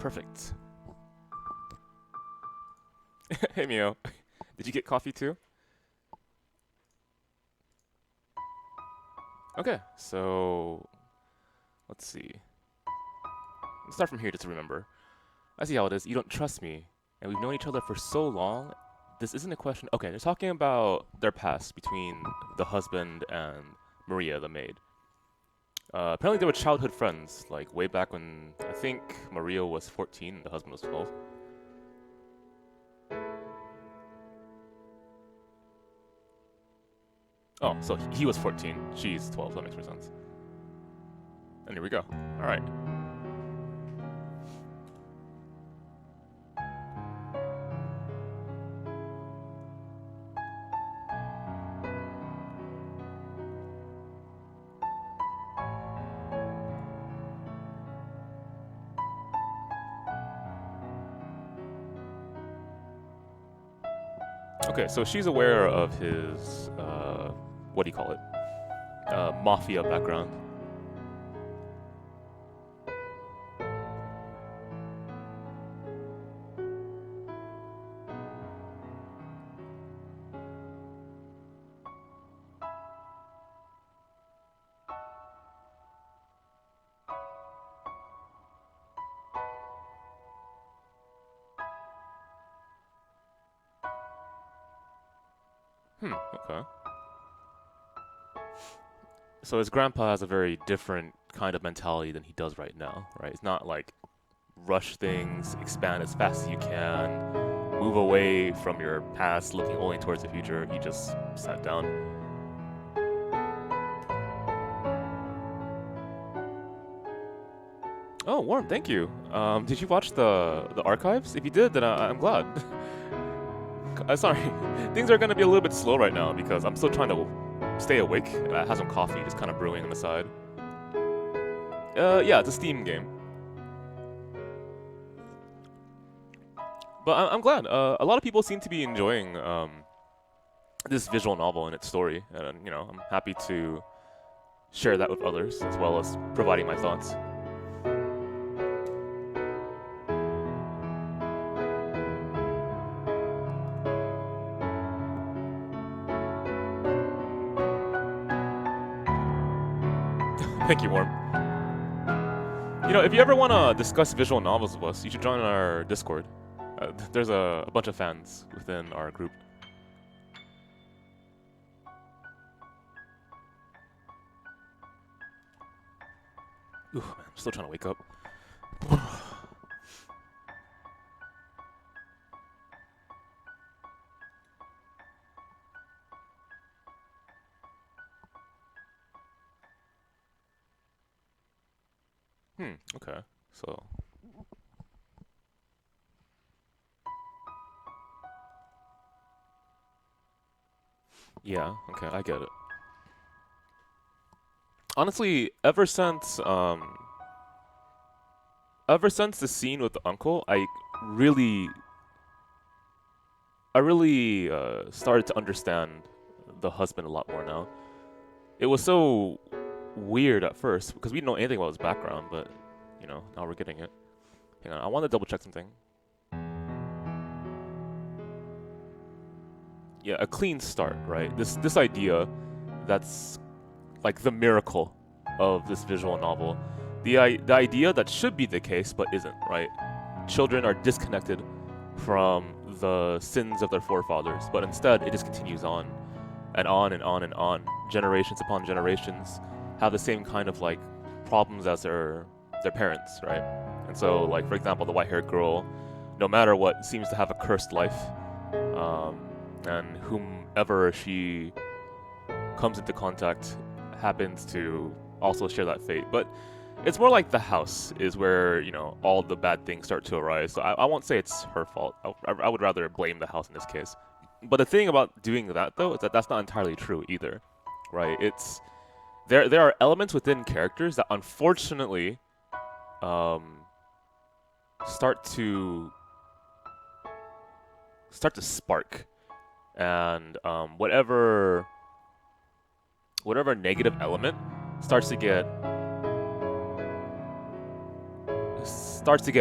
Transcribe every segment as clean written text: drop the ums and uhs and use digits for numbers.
Perfect. Hey Mio, did you get coffee too? Okay, so let's see. Let's start from here just to remember. I see how it is. You don't trust me, and we've known each other for so long. This isn't a question. Okay, they're talking about their past between the husband and Maria, the maid. Apparently they were childhood friends, like way back when I think Maria was 14 and the husband was 12. Oh, so he was 14, she's 12, that makes more sense. And here we go. Alright. Okay, so she's aware of his, what do you call it? Mafia background. Okay. So his grandpa has a very different kind of mentality than he does right now, right? It's not like rush things, expand as fast as you can, move away from your past, looking only towards the future. He just sat down. Oh, Warm, thank you. Did you watch the archives? If you did, then I'm glad. Sorry, things are gonna be a little bit slow right now because I'm still trying to stay awake. I have some coffee just kind of brewing on the side. Yeah, it's a Steam game. But I'm glad. A lot of people seem to be enjoying this visual novel and its story, and you know, I'm happy to share that with others as well as providing my thoughts. Thank you, Warm. You know, if you ever want to discuss visual novels with us, you should join our Discord. There's a bunch of fans within our group. Ooh, man, I'm still trying to wake up. Okay, so... Yeah, okay, I get it. Honestly, ever since the scene with the uncle, I really started to understand the husband a lot more now. It was so weird at first because we didn't know anything about his background, but you know, now we're getting it. Hang on, I want to double check something. Yeah, a clean start, right? This idea that's like the miracle of this visual novel. The idea that should be the case but isn't, right? Children are disconnected from the sins of their forefathers, but instead it just continues on and on and on and on. Generations upon generations have the same kind of like problems as their parents, right? And so, like, for example, the white-haired girl, no matter what, seems to have a cursed life, and whomever she comes into contact happens to also share that fate. But it's more like the house is where, you know, all the bad things start to arise. So I won't say it's her fault. I would rather blame the house in this case. But the thing about doing that, though, is that that's not entirely true either, right? It's there are elements within characters that unfortunately start to spark, and whatever negative element starts to get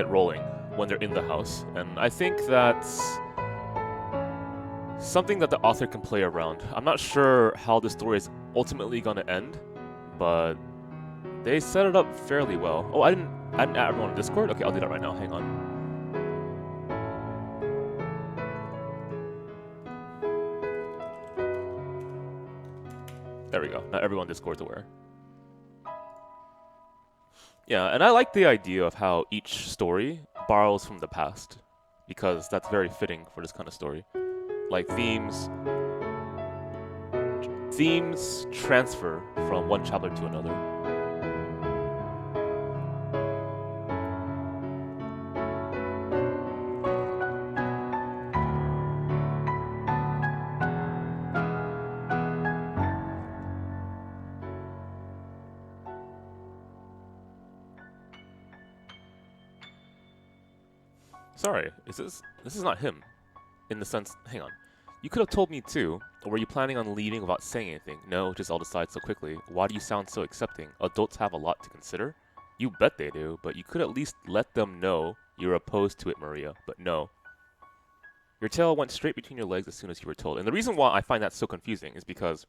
rolling, when they're in the house, and I think that's something that the author can play around. I'm not sure how the story is ultimately gonna end, but they set it up fairly well. Oh, I didn't add everyone on Discord? Okay, I'll do that right now. Hang on. There we go. Now everyone on Discord's aware. Yeah, and I like the idea of how each story borrows from the past, because that's very fitting for this kind of story. Like themes transfer from one chapter to another. Sorry, this is not him. In the sense, hang on. You could have told me too, or were you planning on leaving without saying anything? No, just all decide so quickly. Why do you sound so accepting? Adults have a lot to consider? You bet they do, but you could at least let them know you're opposed to it, Maria. But no. Your tail went straight between your legs as soon as you were told. And the reason why I find that so confusing is because,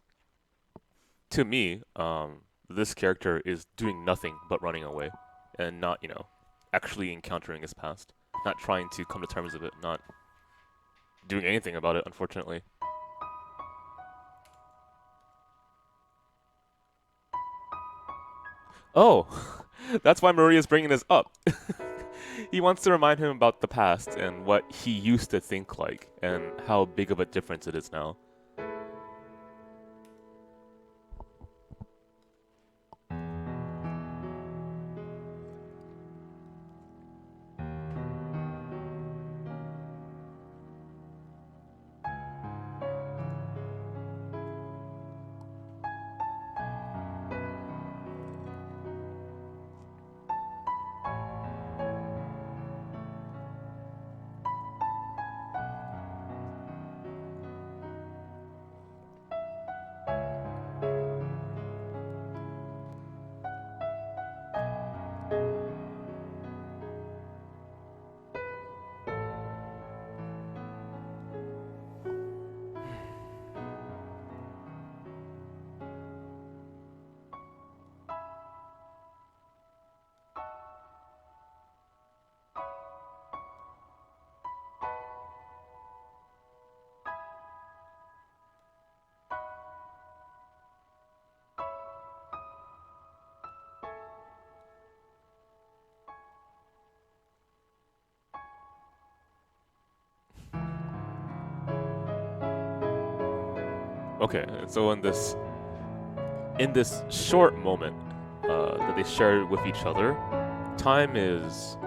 to me, this character is doing nothing but running away. And not, you know, actually encountering his past. Not trying to come to terms with it, not doing anything about it, unfortunately. Oh, that's why Maria's bringing this up. He wants to remind him about the past and what he used to think like, and how big of a difference it is now. Okay, so in this short moment that they shared with each other, time is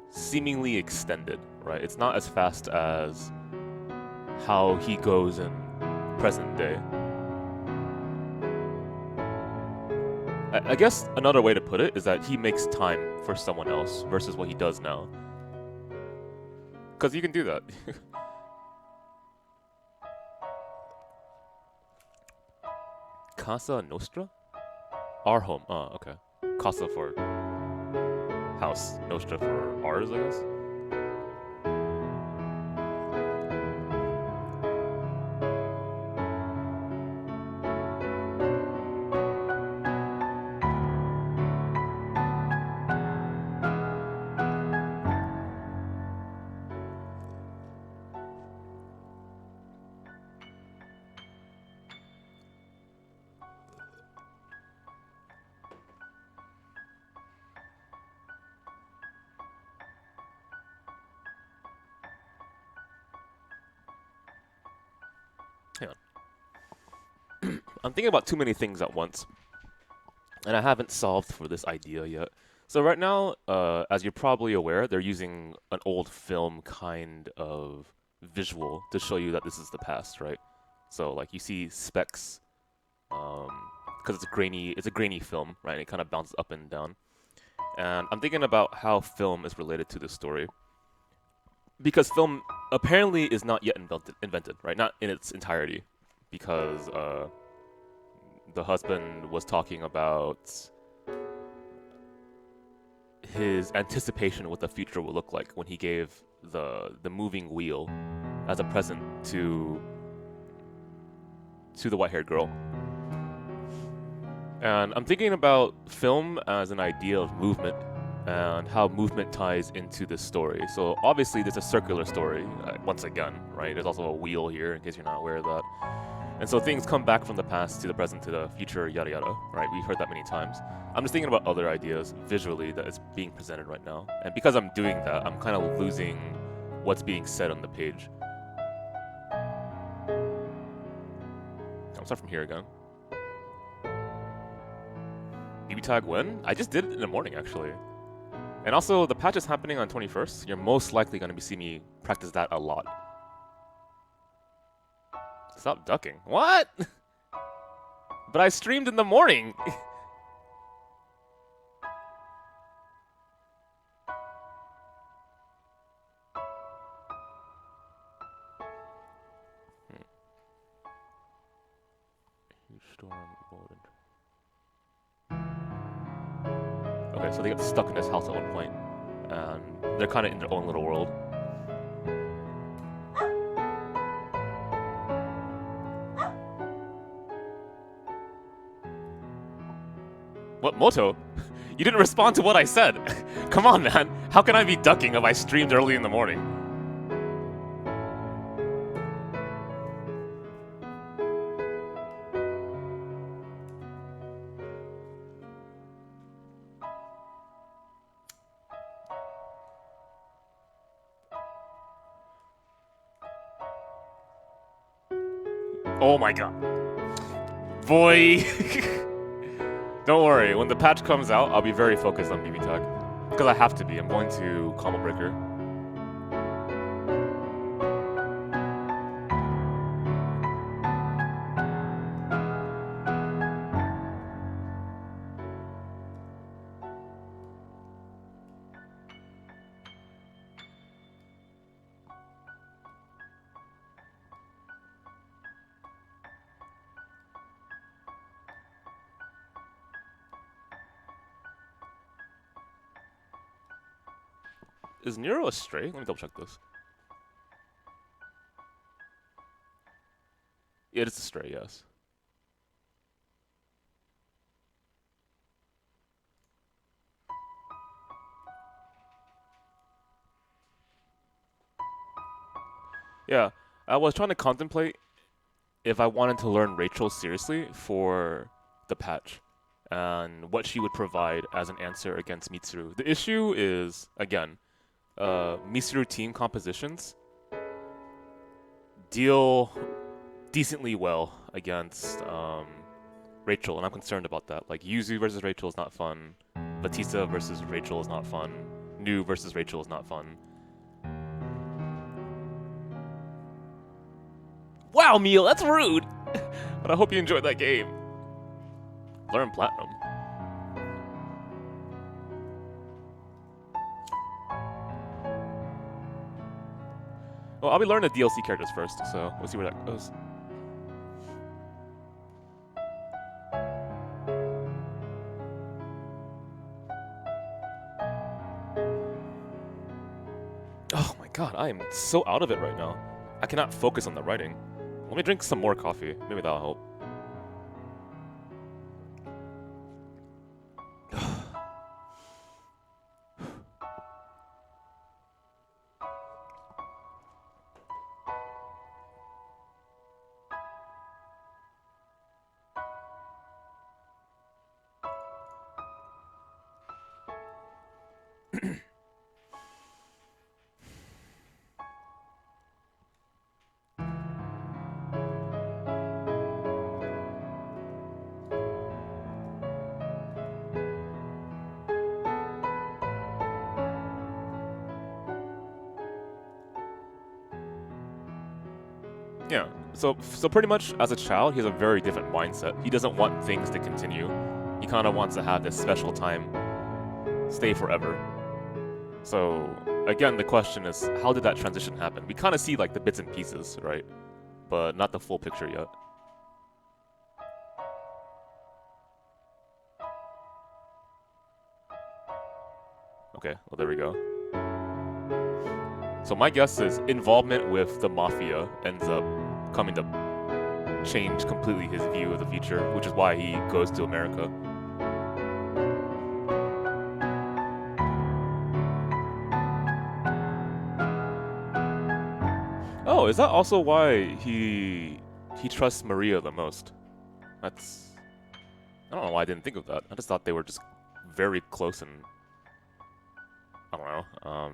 seemingly extended, right? It's not as fast as how he goes in present day. I guess another way to put it is that he makes time for someone else versus what he does now. Because you can do that. Casa Nostra? Our home. Oh, okay. Casa for house. Nostra for ours, I guess. Hang on. I'm thinking about too many things at once, and I haven't solved for this idea yet. So right now, as you're probably aware, they're using an old film kind of visual to show you that this is the past, right? So like you see specks, because it's a grainy film, right? And it kind of bounces up and down. And I'm thinking about how film is related to this story, because film apparently is not yet invented, right? Not in its entirety, because the husband was talking about his anticipation of what the future will look like when he gave the moving wheel as a present to the white-haired girl. And I'm thinking about film as an idea of movement and how movement ties into this story. So obviously there's a circular story, once again, right? There's also a wheel here, in case you're not aware of that. And so things come back from the past to the present to the future, yada yada, right? We've heard that many times. I'm just thinking about other ideas visually that is being presented right now. And because I'm doing that, I'm kind of losing what's being said on the page. I'll start from here again. BB tag when? I just did it in the morning, actually. And also, the patch is happening on 21st. You're most likely going to see me practice that a lot. Stop ducking. What? But I streamed in the morning. Okay, so they get stuck in this house at one point, and they're kind of in their own little world. What, Moto? You didn't respond to what I said. Come on, man. How can I be ducking if I streamed early in the morning? Oh my god. Boy. Don't worry, when the patch comes out, I'll be very focused on BB tag. Because I have to be. I'm going to Combo Breaker. Is Nero a stray? Let me double check this. Yeah, it's a stray, yes. Yeah, I was trying to contemplate if I wanted to learn Rachel seriously for the patch and what she would provide as an answer against Mitsuru. The issue is, again, Mitsuru team compositions deal decently well against Rachel, and I'm concerned about that. Like, Yuzu versus Rachel is not fun. Batista versus Rachel is not fun. Nu versus Rachel is not fun. Wow, Meal, that's rude! But I hope you enjoyed that game. Learn Platinum. Well, I'll be learning the DLC characters first, so we'll see where that goes. Oh my god, I am so out of it right now. I cannot focus on the writing. Let me drink some more coffee. Maybe that'll help. Yeah, so pretty much as a child, he has a very different mindset. He doesn't want things to continue. He kind of wants to have this special time stay forever. So again, the question is, how did that transition happen? We kind of see like the bits and pieces, right? But not the full picture yet. Okay, well there we go. So my guess is involvement with the mafia ends up coming to change completely his view of the future, which is why he goes to America. Oh, is that also why he trusts Maria the most? That's... I don't know why I didn't think of that. I just thought they were just very close and... I don't know,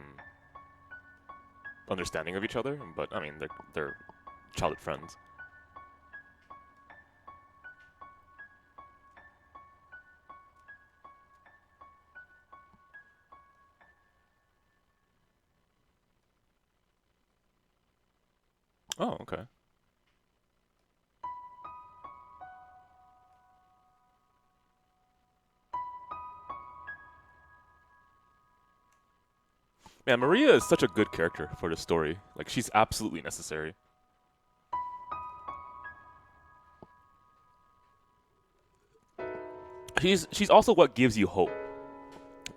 understanding of each other, but I mean, they're childhood friends. Oh, okay. Man, Maria is such a good character for the story. Like, she's absolutely necessary. She's also what gives you hope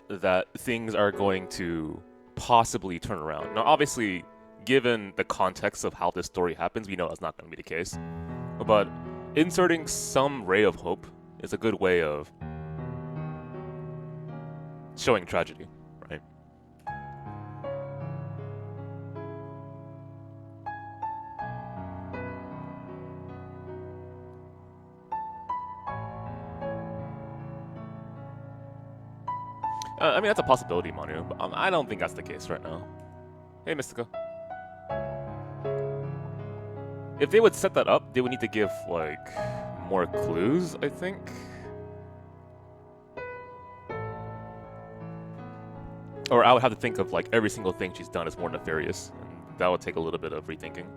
that things are going to possibly turn around. Now, obviously, given the context of how this story happens, we know that's not going to be the case. But inserting some ray of hope is a good way of showing tragedy, right? I mean, that's a possibility, Manu, but I don't think that's the case right now. Hey, FinestKO. If they would set that up, they would need to give, like, more clues, I think. Or I would have to think of, like, every single thing she's done is more nefarious, and that would take a little bit of rethinking.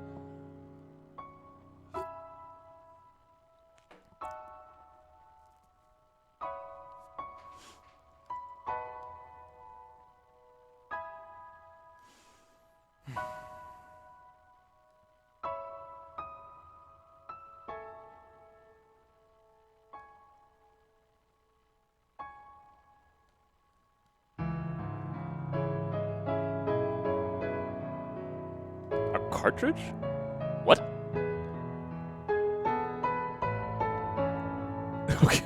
Cartridge? What? Okay.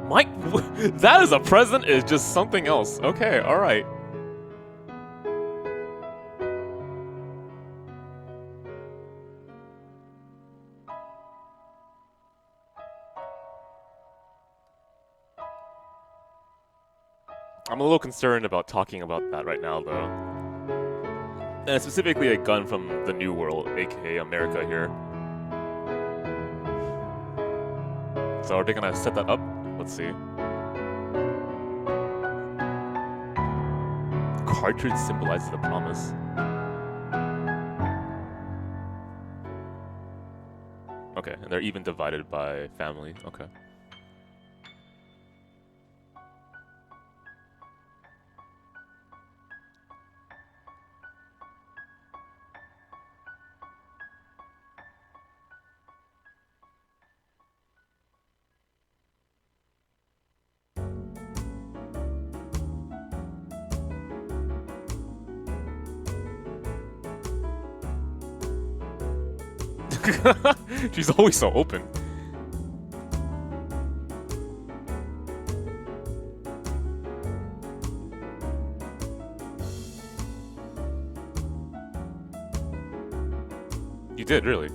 Mike, that is a present is just something else. Okay, alright. I'm a little concerned about talking about that right now, though. And specifically a gun from the New World, aka America here. So are they gonna set that up? Let's see. Cartridge symbolizes the promise. Okay, and they're even divided by family. Okay. She's always so open. You did, really?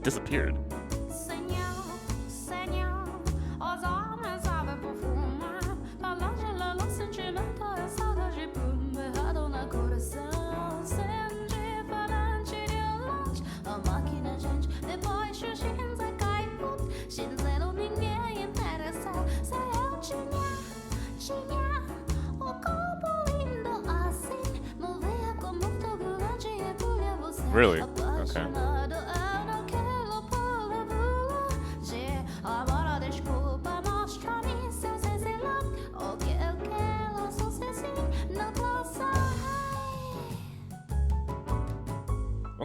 Disappeared. Really? Okay.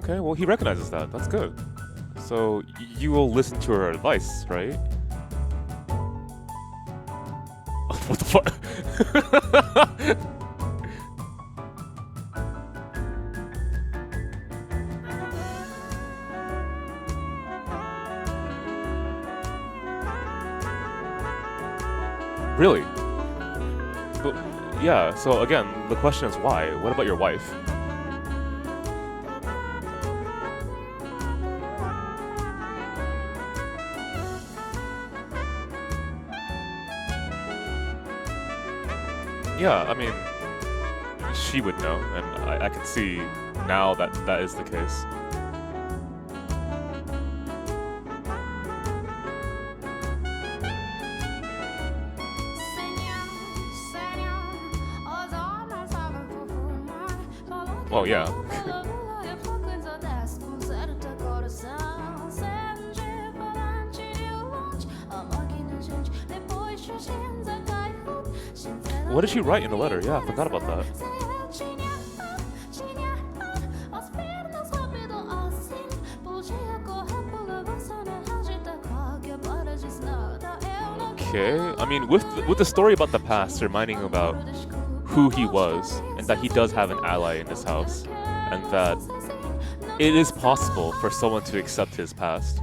Okay, well, he recognizes that. That's good. So you will listen to her advice, right? What the fuck? Really? But, yeah, so again, the question is why? What about your wife? Yeah, I mean, she would know, and I can see now that that is the case. Oh yeah. What did she write in the letter? Yeah, I forgot about that. Okay, I mean, with the story about the past reminding about who he was, and that he does have an ally in his house, and that it is possible for someone to accept his past,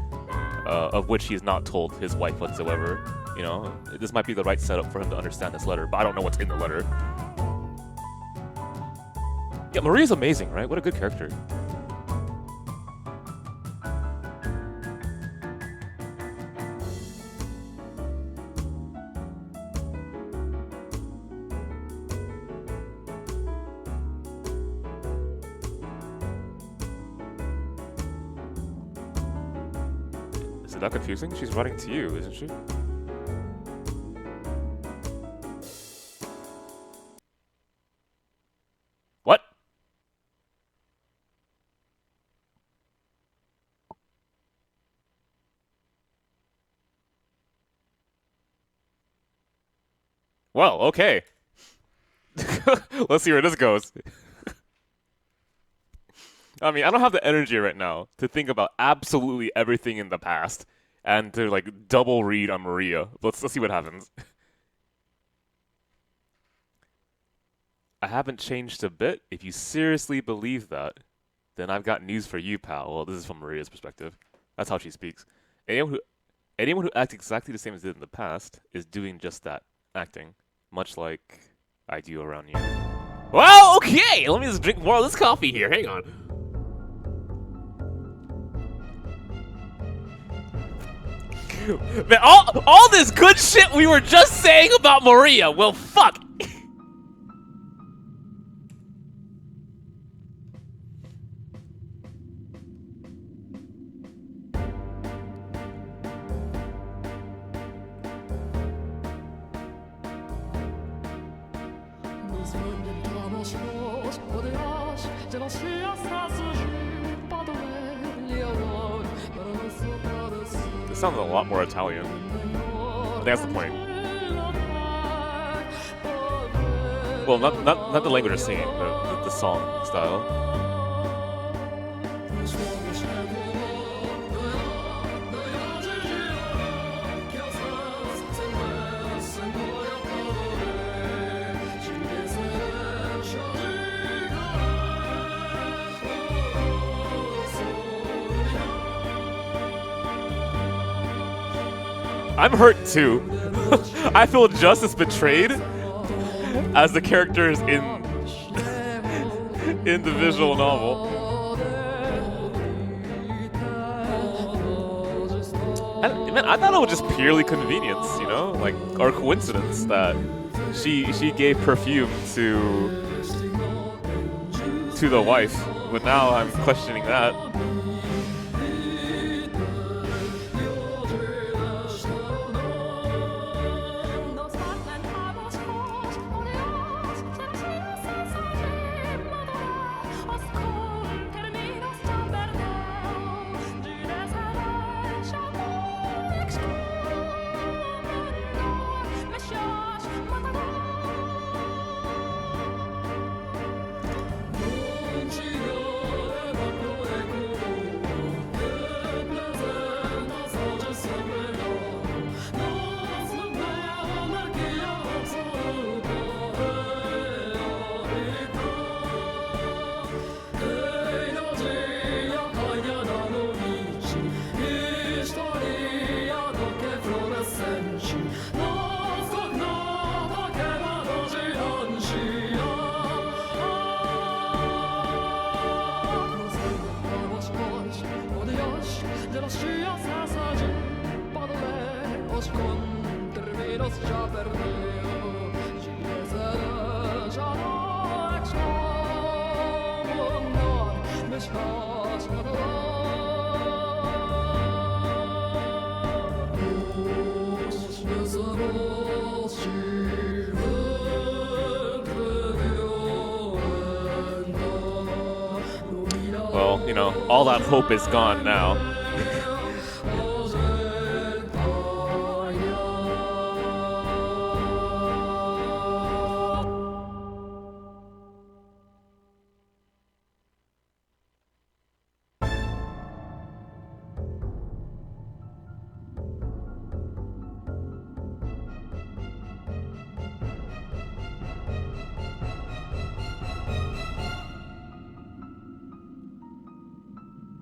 of which he's not told his wife whatsoever. You know, this might be the right setup for him to understand this letter, but I don't know what's in the letter. Yeah, Maria's amazing, right? What a good character. Is it that confusing? She's writing to you, isn't she? What? Well, okay. Let's see where this goes. I mean, I don't have the energy right now to think about absolutely everything in the past and to like double read on Maria. Let's see what happens. I haven't changed a bit. If you seriously believe that, then I've got news for you, pal. Well, this is from Maria's perspective. That's how she speaks. Anyone who acts exactly the same as did in the past is doing just that, acting, much like I do around you. Well, okay. Let me just drink more of this coffee here. Hang on. Man, all this good shit we were just saying about Maria. Well, fuck. This sounds a lot more Italian. I think that's the point. Well, not the language of singing, the song style. I'm hurt too. I feel just as betrayed as the characters in the visual novel. Man, I thought it was just purely convenience, you know, like, or coincidence that she gave perfume to the wife, but now I'm questioning that. you know, all that hope is gone now.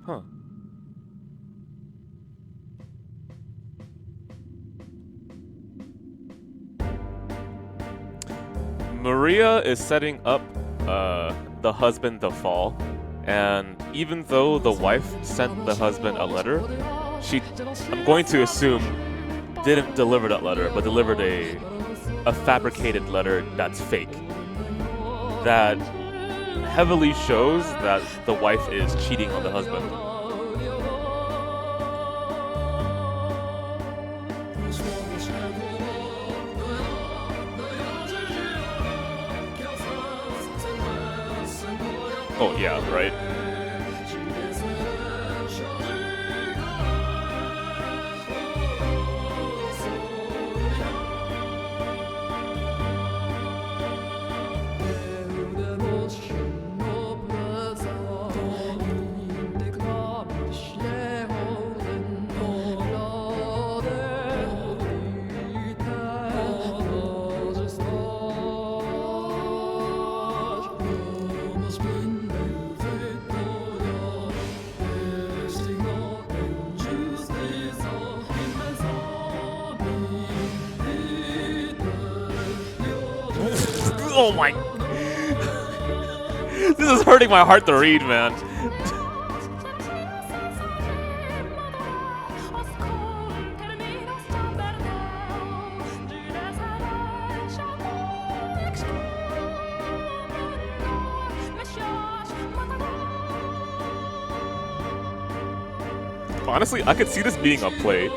Huh. Maria is setting up the husband to fall, and even though the wife sent the husband a letter, she, I'm going to assume, didn't deliver that letter, but delivered a fabricated letter that's fake. That heavily shows that the wife is cheating on the husband. Oh yeah, right. Oh my... This is hurting my heart to read, man. Honestly, I could see this being a play.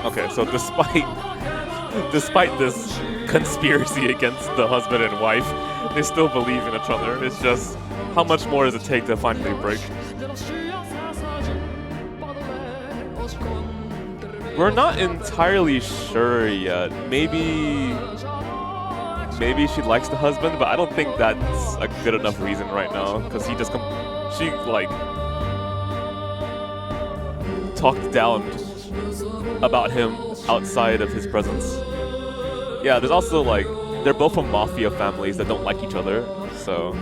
Okay, so despite this conspiracy against the husband and wife, they still believe in each other. It's just, how much more does it take to finally break? We're not entirely sure yet. Maybe she likes the husband, but I don't think that's a good enough reason right now, because she like talked down about him outside of his presence. Yeah, there's also like, they're both from mafia families that don't like each other, so...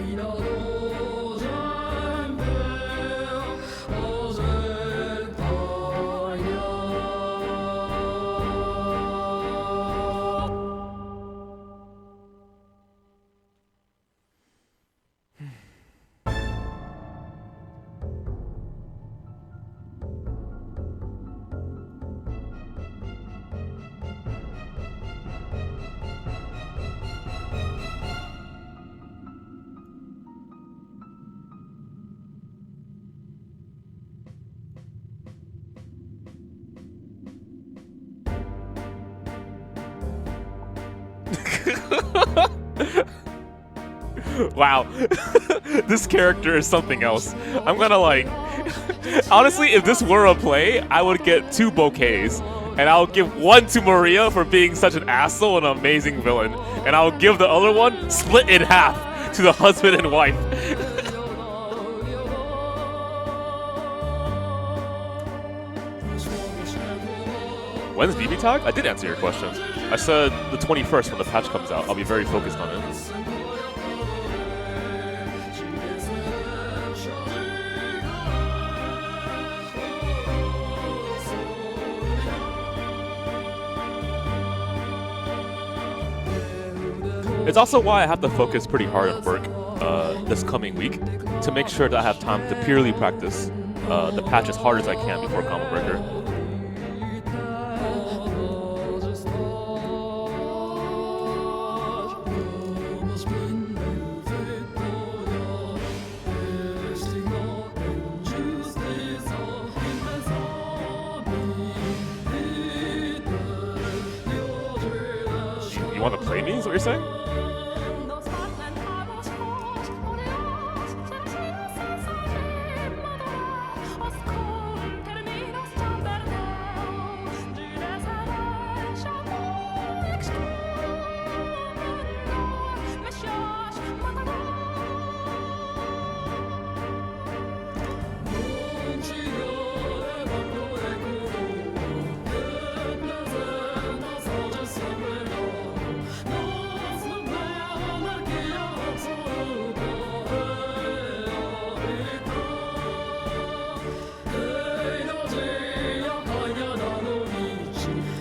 Wow, this character is something else. I'm gonna like, honestly, if this were a play, I would get 2 bouquets, and I'll give one to Maria for being such an asshole and amazing villain, and I'll give the other one split in half to the husband and wife. When's DB tag? I did answer your question. I said the 21st when the patch comes out. I'll be very focused on it. It's also why I have to focus pretty hard on work this coming week to make sure that I have time to purely practice the patch as hard as I can before Combo Breaker. You want to play me? Is what you're saying?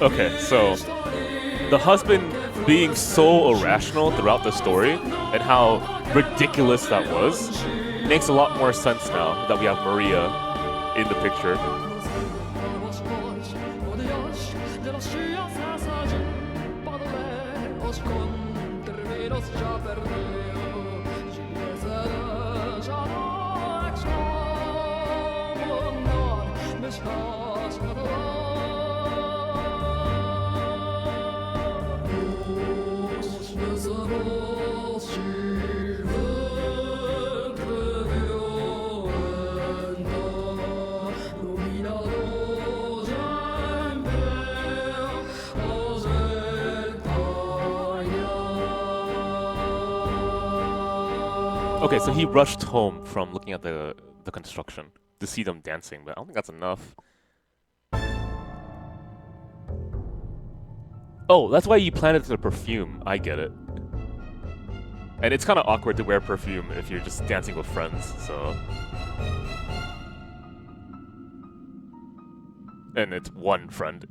Okay, so the husband being so irrational throughout the story and how ridiculous that was makes a lot more sense now that we have Maria in the picture. Okay, so he rushed home from looking at the construction to see them dancing, but I don't think that's enough. Oh, that's why he planted the perfume. I get it. And it's kind of awkward to wear perfume if you're just dancing with friends, so... And it's one friend.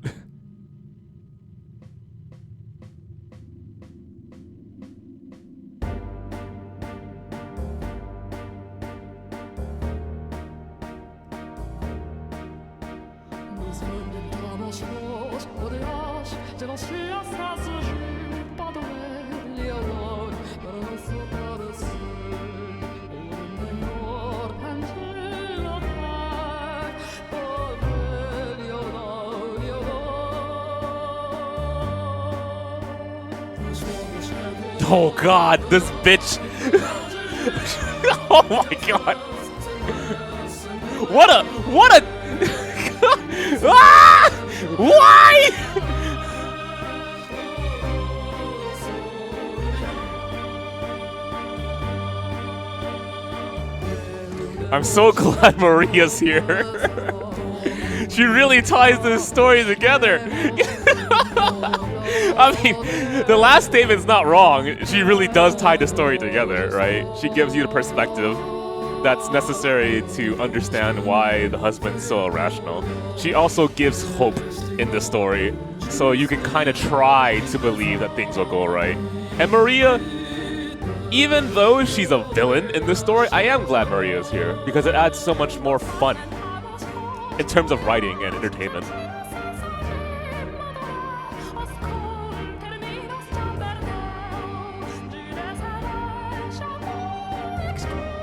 Oh god, this bitch! Oh my god! What a ah! Why? I'm so glad Maria's here. She really ties this story together. I mean, the last statement's not wrong. She really does tie the story together, right? She gives you the perspective that's necessary to understand why the husband's so irrational. She also gives hope in the story, so you can kind of try to believe that things will go right. And Maria, even though she's a villain in this story, I am glad Maria's here, because it adds so much more fun in terms of writing and entertainment.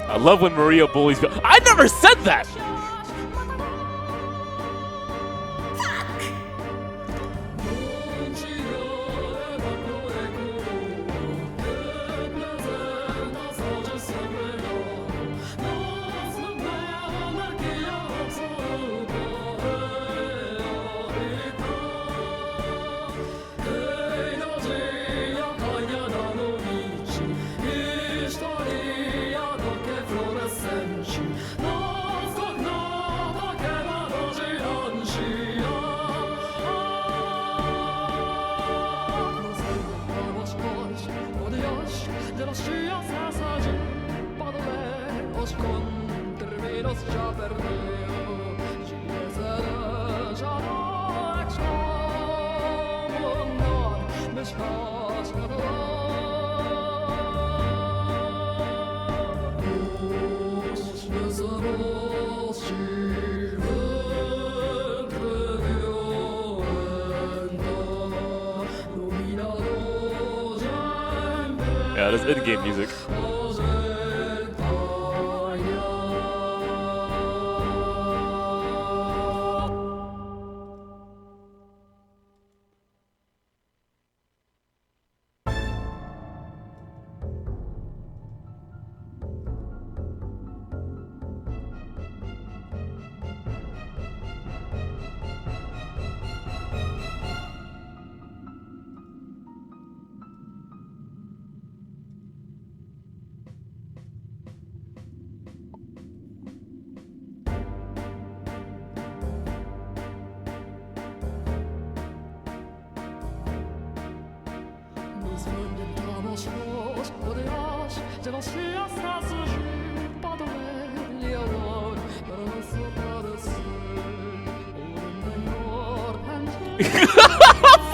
I love when Maria bullies people. I never said that! Yeah, that's in-game music.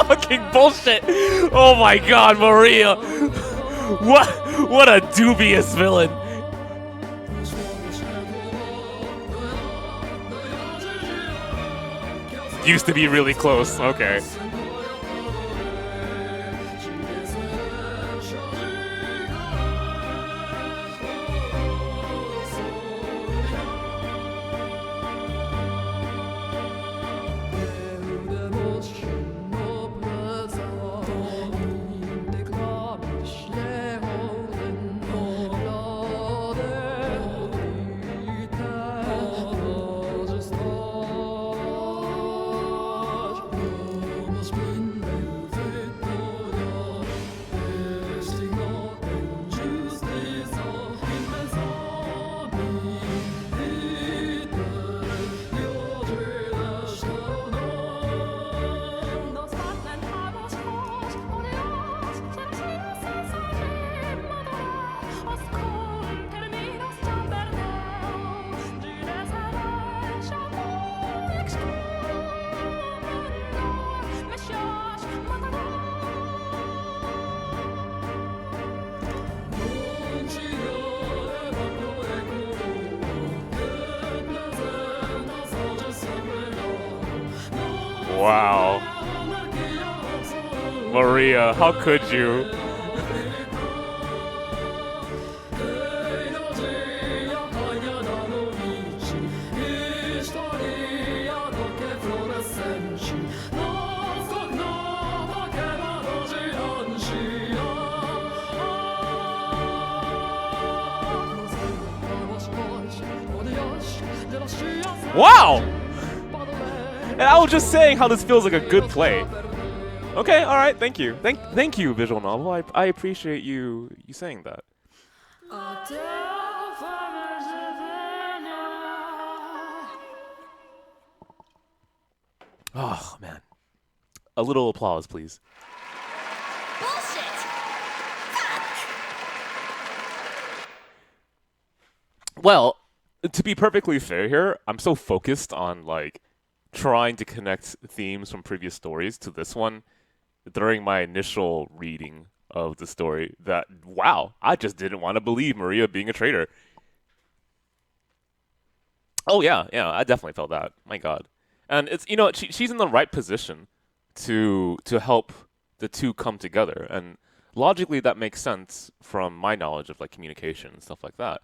Fucking bullshit! Oh my god, Maria! What a dubious villain! Used to be really close, okay. Wow. Maria, how could you? Wow! And I was just saying how this feels like a good play. Okay, all right, thank you. Thank you, visual novel. I appreciate you saying that. Oh, man. A little applause, please. Bullshit! Well, to be perfectly fair here, I'm so focused on, like, trying to connect themes from previous stories to this one during my initial reading of the story that, wow, I just didn't want to believe Maria being a traitor. Oh, yeah, I definitely felt that. My God. And it's, you know, she's in the right position to help the two come together. And logically, that makes sense from my knowledge of, like, communication and stuff like that.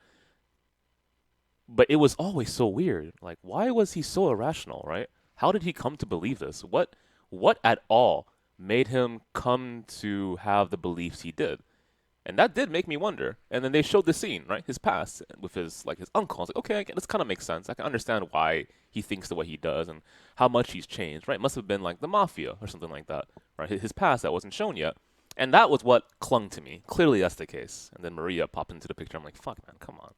But it was always so weird. Like, why was he so irrational, right? How did he come to believe this? What at all made him come to have the beliefs he did? And that did make me wonder. And then they showed the scene, right? His past with his uncle. I was like, okay, this kind of makes sense. I can understand why he thinks the way he does and how much he's changed, right? It must have been like the mafia or something like that, right? His past that wasn't shown yet. And that was what clung to me. Clearly that's the case. And then Maria popped into the picture. I'm like, fuck, man, come on.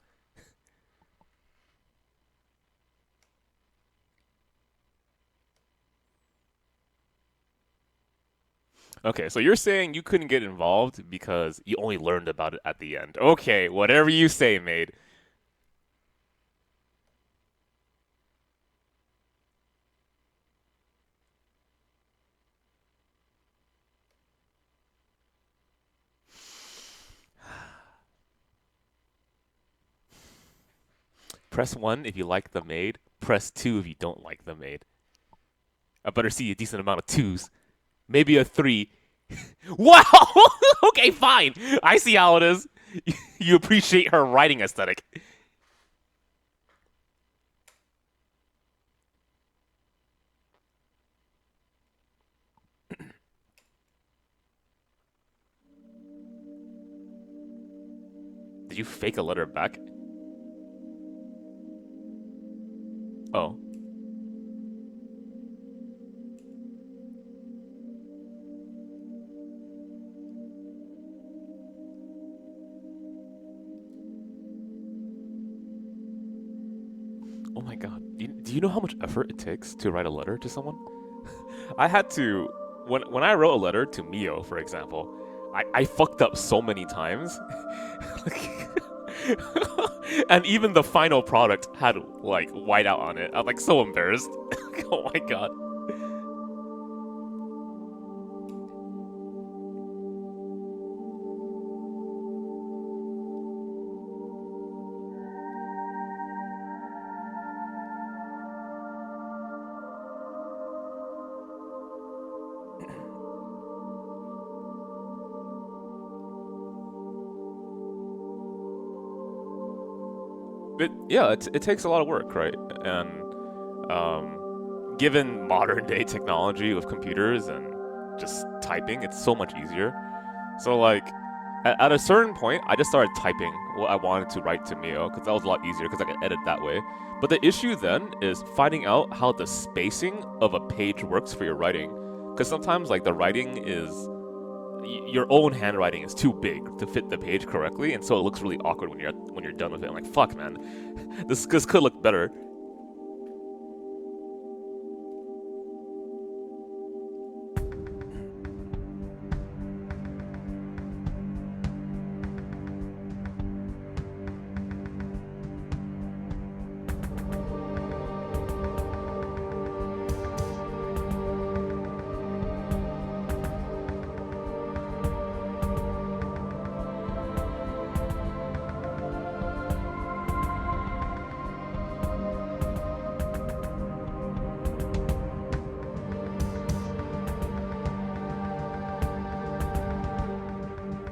Okay, so you're saying you couldn't get involved because you only learned about it at the end. Okay, whatever you say, maid. Press 1 if you like the maid. Press 2 if you don't like the maid. I better see a decent amount of 2s. Maybe a 3. Wow! Okay, fine. I see how it is. You appreciate her writing aesthetic. Did you fake a letter back? Oh. Oh my god. Do you know how much effort it takes to write a letter to someone? I had to... When I wrote a letter to Mio, for example, I fucked up so many times. And even the final product had like whiteout on it. I'm like so embarrassed. Oh my god. It takes a lot of work, right? And given modern day technology with computers and just typing, it's so much easier. So like, at a certain point, I just started typing what I wanted to write to Mio because that was a lot easier because I could edit that way. But the issue then is finding out how the spacing of a page works for your writing, because sometimes like the writing is your own handwriting is too big to fit the page correctly, and so it looks really awkward when you're done with it. I'm like, fuck, man, this could look better.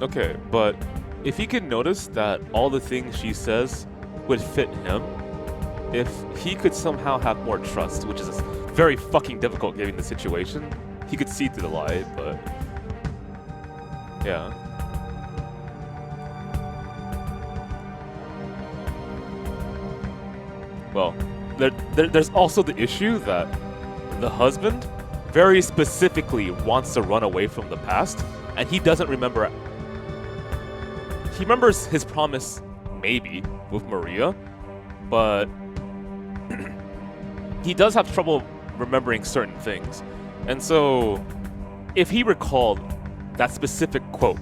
Okay, but if he can notice that all the things she says would fit him, if he could somehow have more trust, which is very fucking difficult given the situation, he could see through the lie, but yeah. Well, there's also the issue that the husband very specifically wants to run away from the past, and he doesn't remember. He remembers his promise, maybe, with Maria, but he does have trouble remembering certain things. And so, if he recalled that specific quote,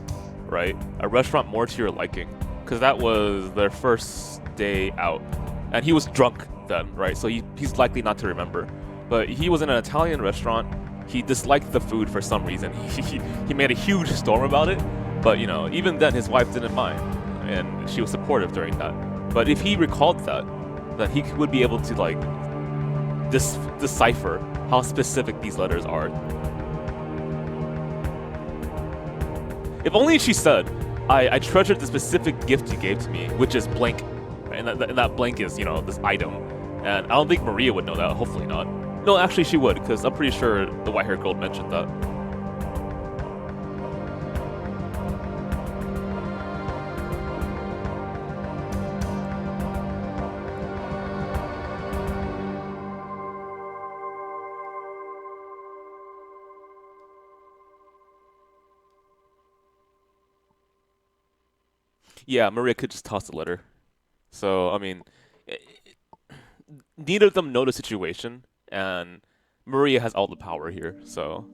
right? A restaurant more to your liking, because that was their first day out. And he was drunk then, right? So he's likely not to remember. But he was in an Italian restaurant. He disliked the food for some reason. He made a huge storm about it. But, you know, even then his wife didn't mind. And she was supportive during that. But if he recalled that he would be able to, like, decipher how specific these letters are. If only she said, I treasured the specific gift you gave to me, which is blank. And that blank is, you know, this item. And I don't think Maria would know that, hopefully not. No, actually she would, because I'm pretty sure the white-haired girl mentioned that. Yeah, Maria could just toss the letter. So, I mean, neither of them know the situation, and Maria has all the power here, so.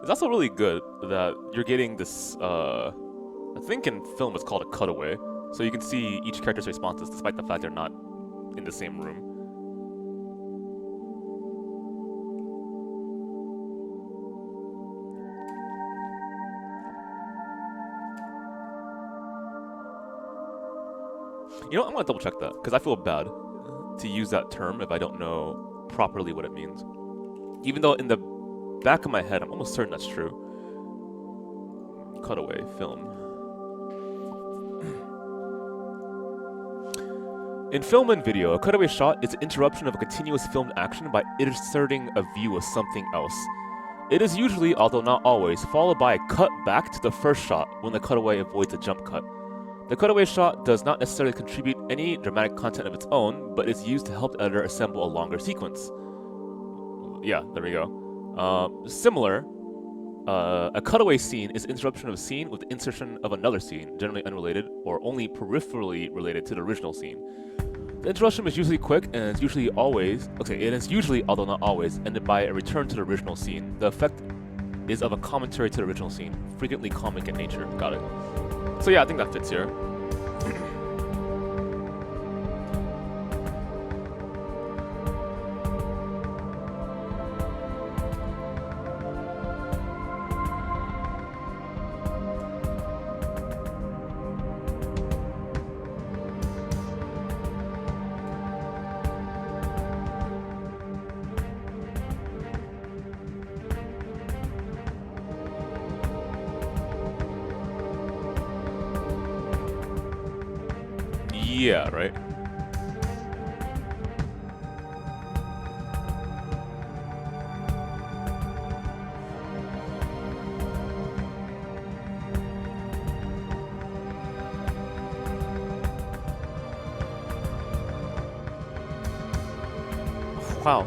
It's also really good that you're getting this, I think in film it's called a cutaway. So you can see each character's responses despite the fact they're not in the same room. You know, I'm gonna double check that, because I feel bad to use that term if I don't know properly what it means. Even though in the back of my head, I'm almost certain that's true. Cutaway film. In film and video, a cutaway shot is an interruption of a continuous filmed action by inserting a view of something else. It is usually, although not always, followed by a cut back to the first shot when the cutaway avoids a jump cut. The cutaway shot does not necessarily contribute any dramatic content of its own, but is used to help the editor assemble a longer sequence. Yeah, there we go. Similar, a cutaway scene is interruption of a scene with insertion of another scene, generally unrelated or only peripherally related to the original scene. The interruption is usually quick and is usually although not always, ended by a return to the original scene. The effect is of a commentary to the original scene, frequently comic in nature. Got it. So yeah, I think that fits here. Yeah, right? Wow.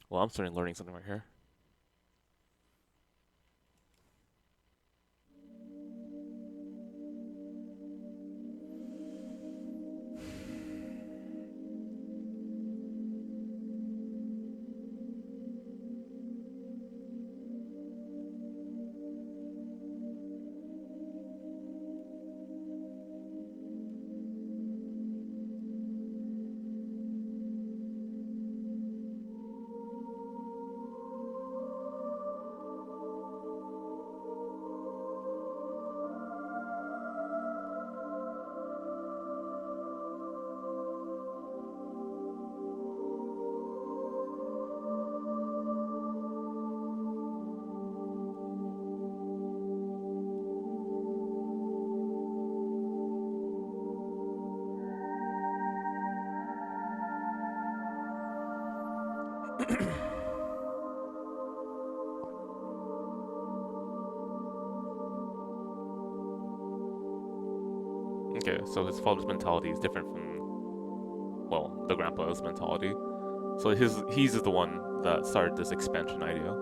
Well, I'm starting learning something right here. Okay, so his father's mentality is different from, well, the grandpa's mentality. So he's the one that started this expansion idea.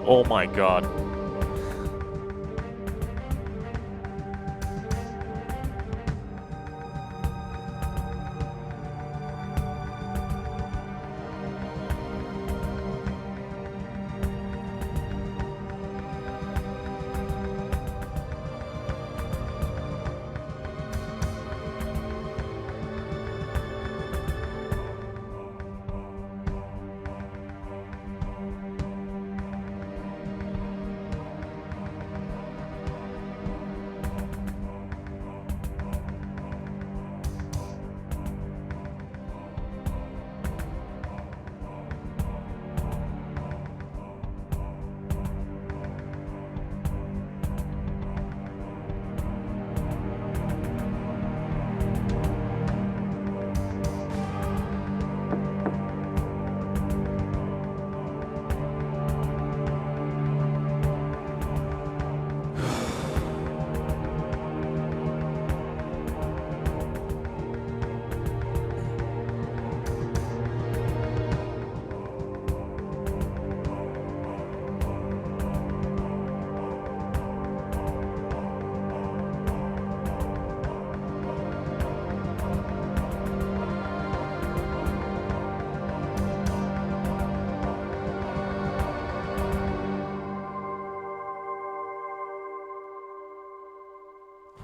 Oh my god.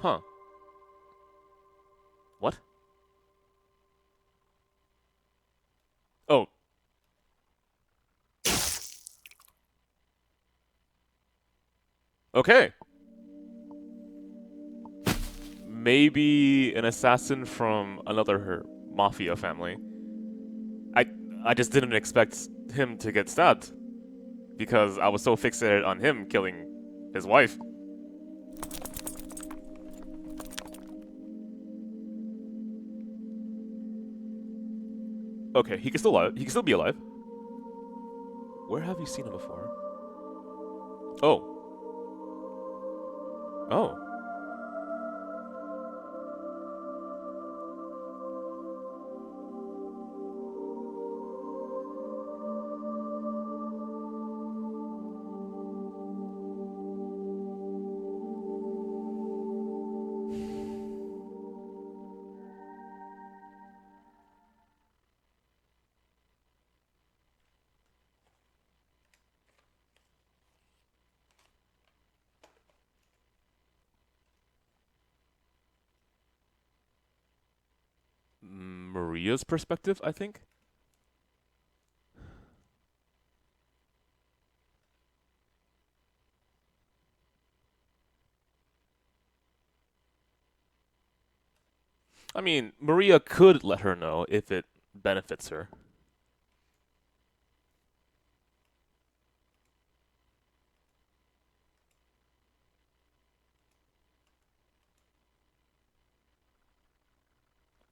Huh. What? Oh. Okay. Maybe an assassin from another mafia family. I I just didn't expect him to get stabbed because I was so fixated on him killing his wife. Okay, he can still alive. He can still be alive. Where have you seen him before? Oh. Oh. Maria's perspective, I think. I mean, Maria could let her know if it benefits her.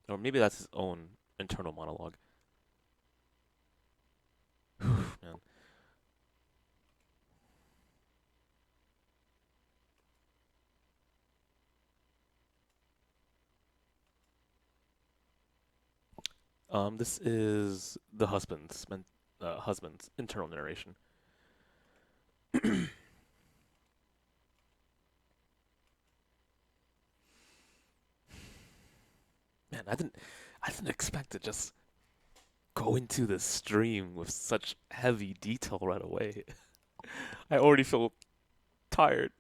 Or maybe that's his own internal monologue. Man. This is the husband's internal narration. Man, I didn't expect to just go into this stream with such heavy detail right away. I already feel tired.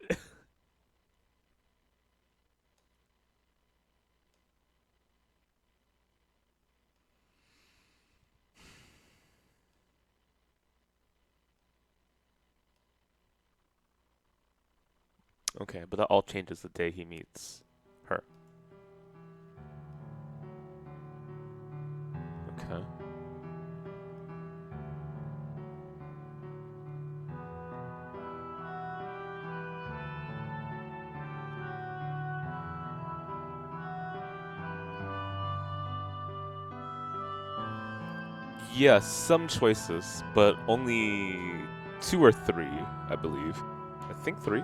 Okay, but that all changes the day he meets her. Okay. Yes, some choices, but only 2 or 3, I believe. I think 3.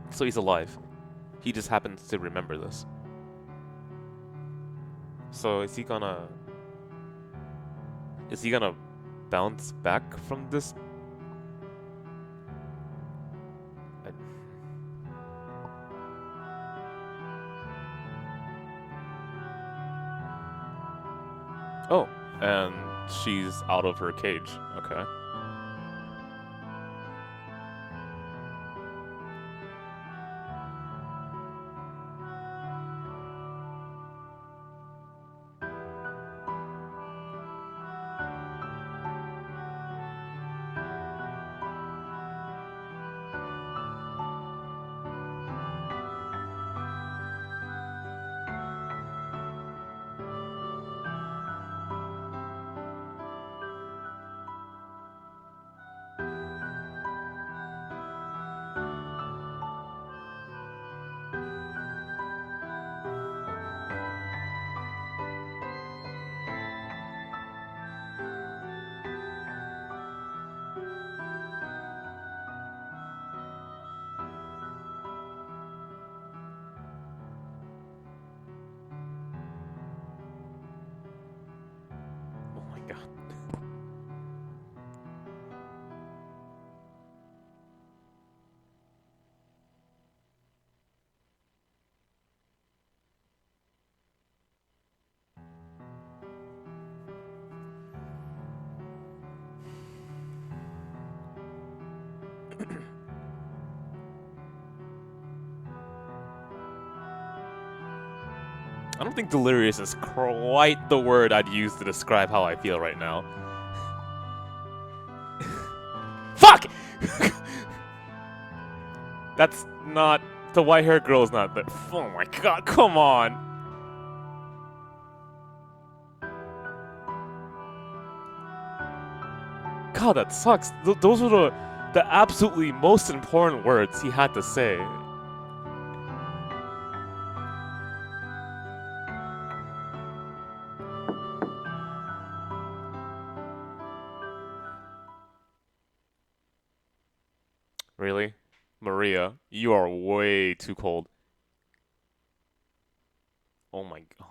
So he's alive. He just happens to remember this. So is he gonna bounce back from this? Oh, and she's out of her cage. Okay. Oh my god. I don't think delirious is quite the word I'd use to describe how I feel right now. Fuck! That's not... The white-haired girl's not the... Oh my god, come on! God, that sucks. Those were the absolutely most important words he had to say. Really? Maria, you are way too cold. Oh my god.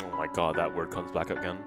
Oh my god, that word comes back again.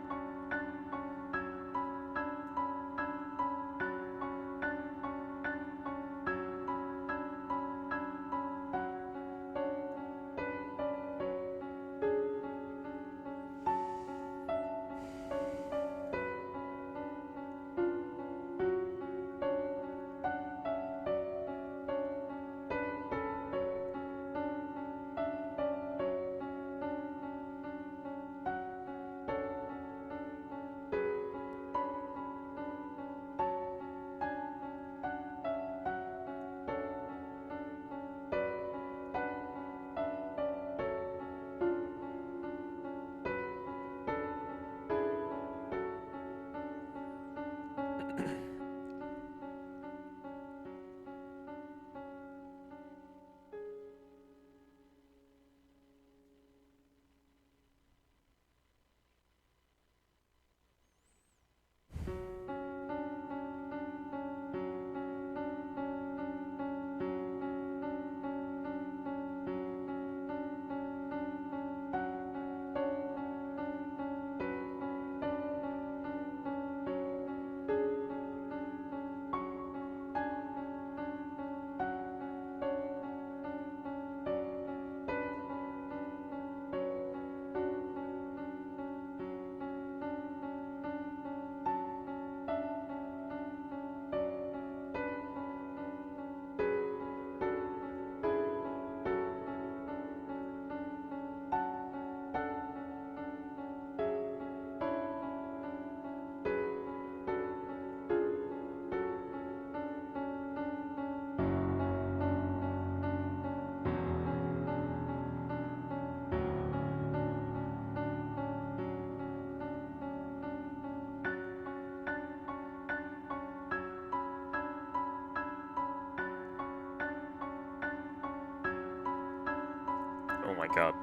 Oh my god.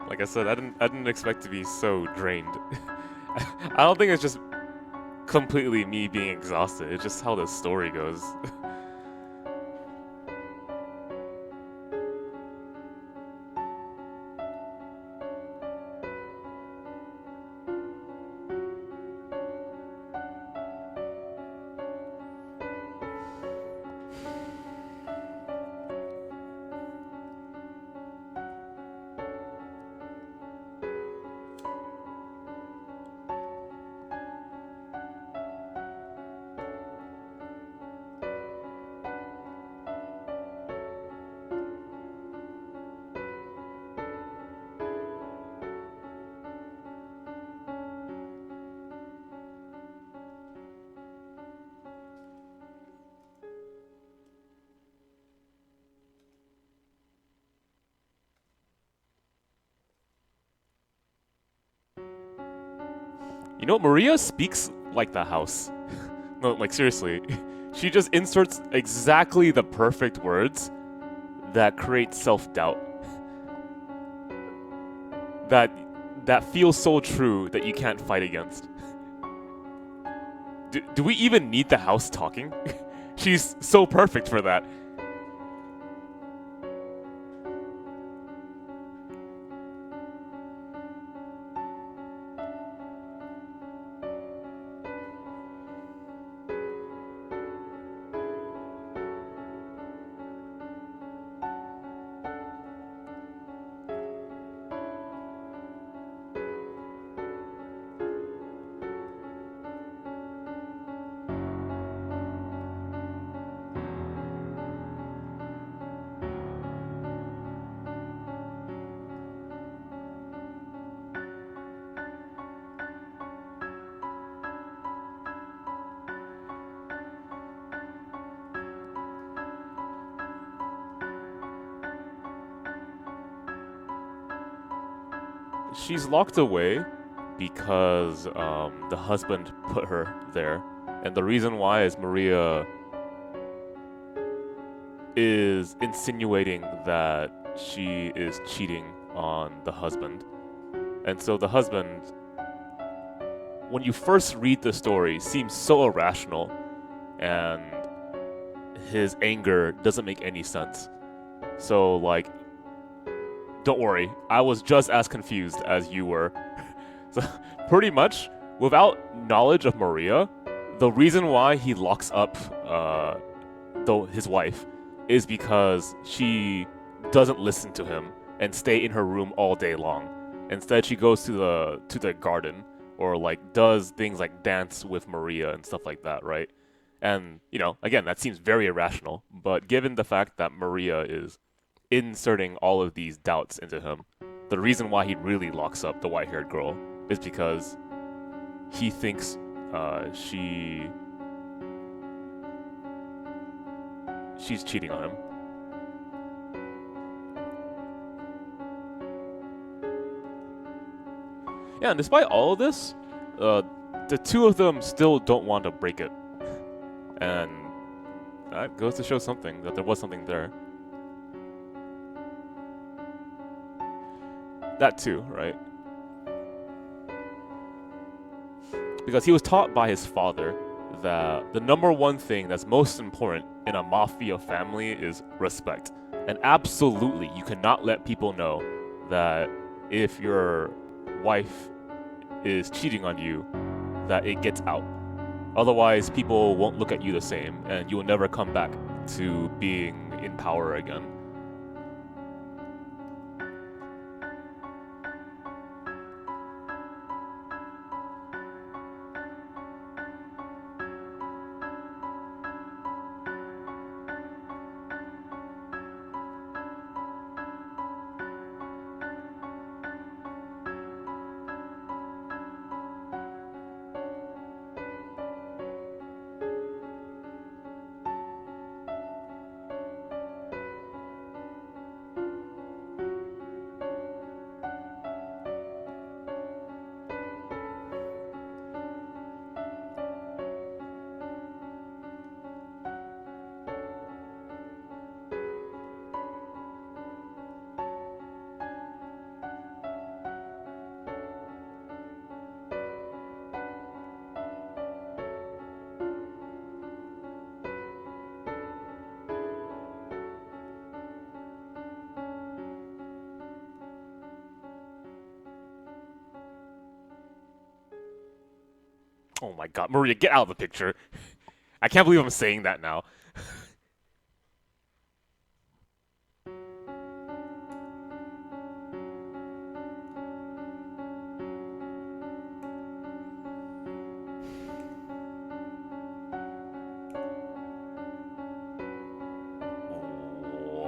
Like I said, I didn't expect to be so drained. I don't think it's just completely me being exhausted. It's just how the story goes. You know, Maria speaks like the house. No, like seriously. She just inserts exactly the perfect words that create self-doubt. That feels so true that you can't fight against. Do we even need the house talking? She's so perfect for that. She's locked away because the husband put her there. And the reason why is Maria is insinuating that she is cheating on the husband. And so the husband, when you first read the story, seems so irrational, and his anger doesn't make any sense. So, like, don't worry, I was just as confused as you were. So, pretty much, without knowledge of Maria, the reason why he locks up his wife is because she doesn't listen to him and stay in her room all day long. Instead, she goes to the garden, or like does things like dance with Maria and stuff like that, right? And, you know, again, that seems very irrational, but given the fact that Maria is inserting all of these doubts into him, the reason why he really locks up the white-haired girl is because he thinks she's cheating on him. Yeah, and despite all of this, the two of them still don't want to break it. And that goes to show something, that there was something there. That too, right? Because he was taught by his father that the number one thing that's most important in a mafia family is respect. And absolutely, you cannot let people know that if your wife is cheating on you, that it gets out. Otherwise, people won't look at you the same, and you will never come back to being in power again. Oh my god, Maria, get out of the picture. I can't believe I'm saying that now.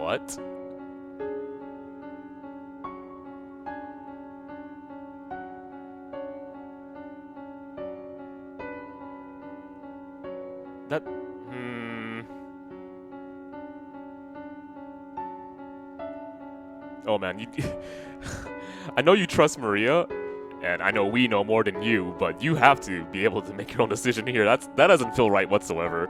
What? That... Oh man, you... I know you trust Maria, and I know we know more than you, but you have to be able to make your own decision here. That doesn't feel right whatsoever.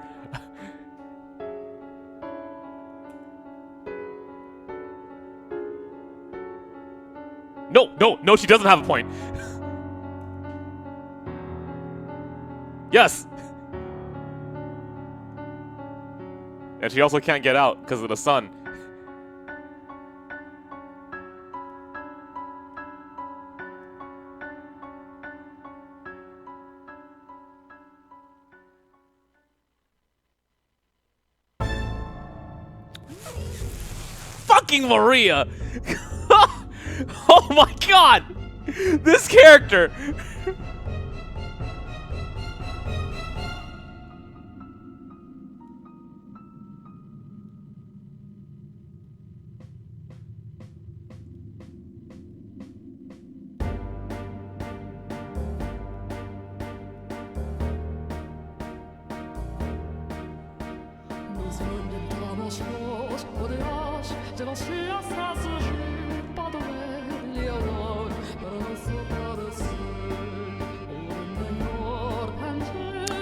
No, she doesn't have a point. Yes! And she also can't get out because of the sun. Fucking Maria! Oh my god! This character!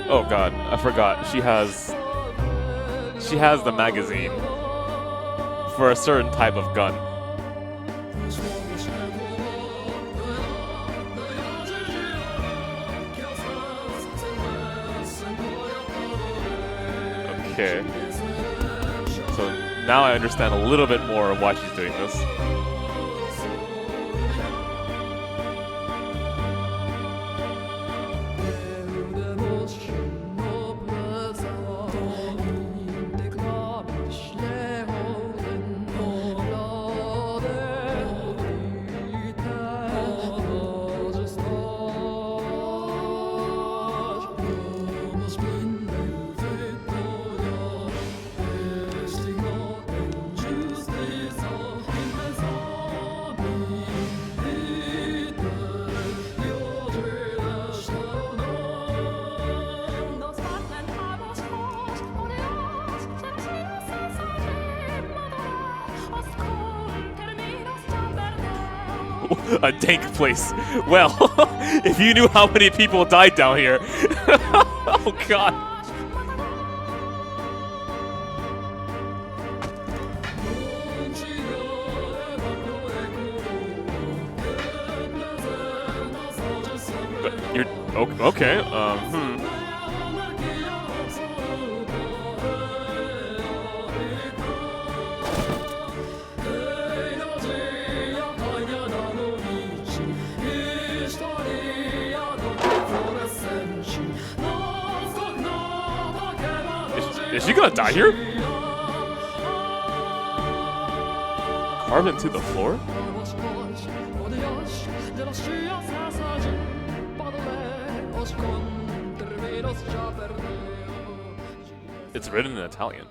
Oh god, I forgot. She has the magazine for a certain type of gun. Okay. So now I understand a little bit more of why she's doing this. A dank place. Well, if you knew how many people died down here. Oh god. You're okay. Is she gonna die here? Carved into the floor? It's written in Italian.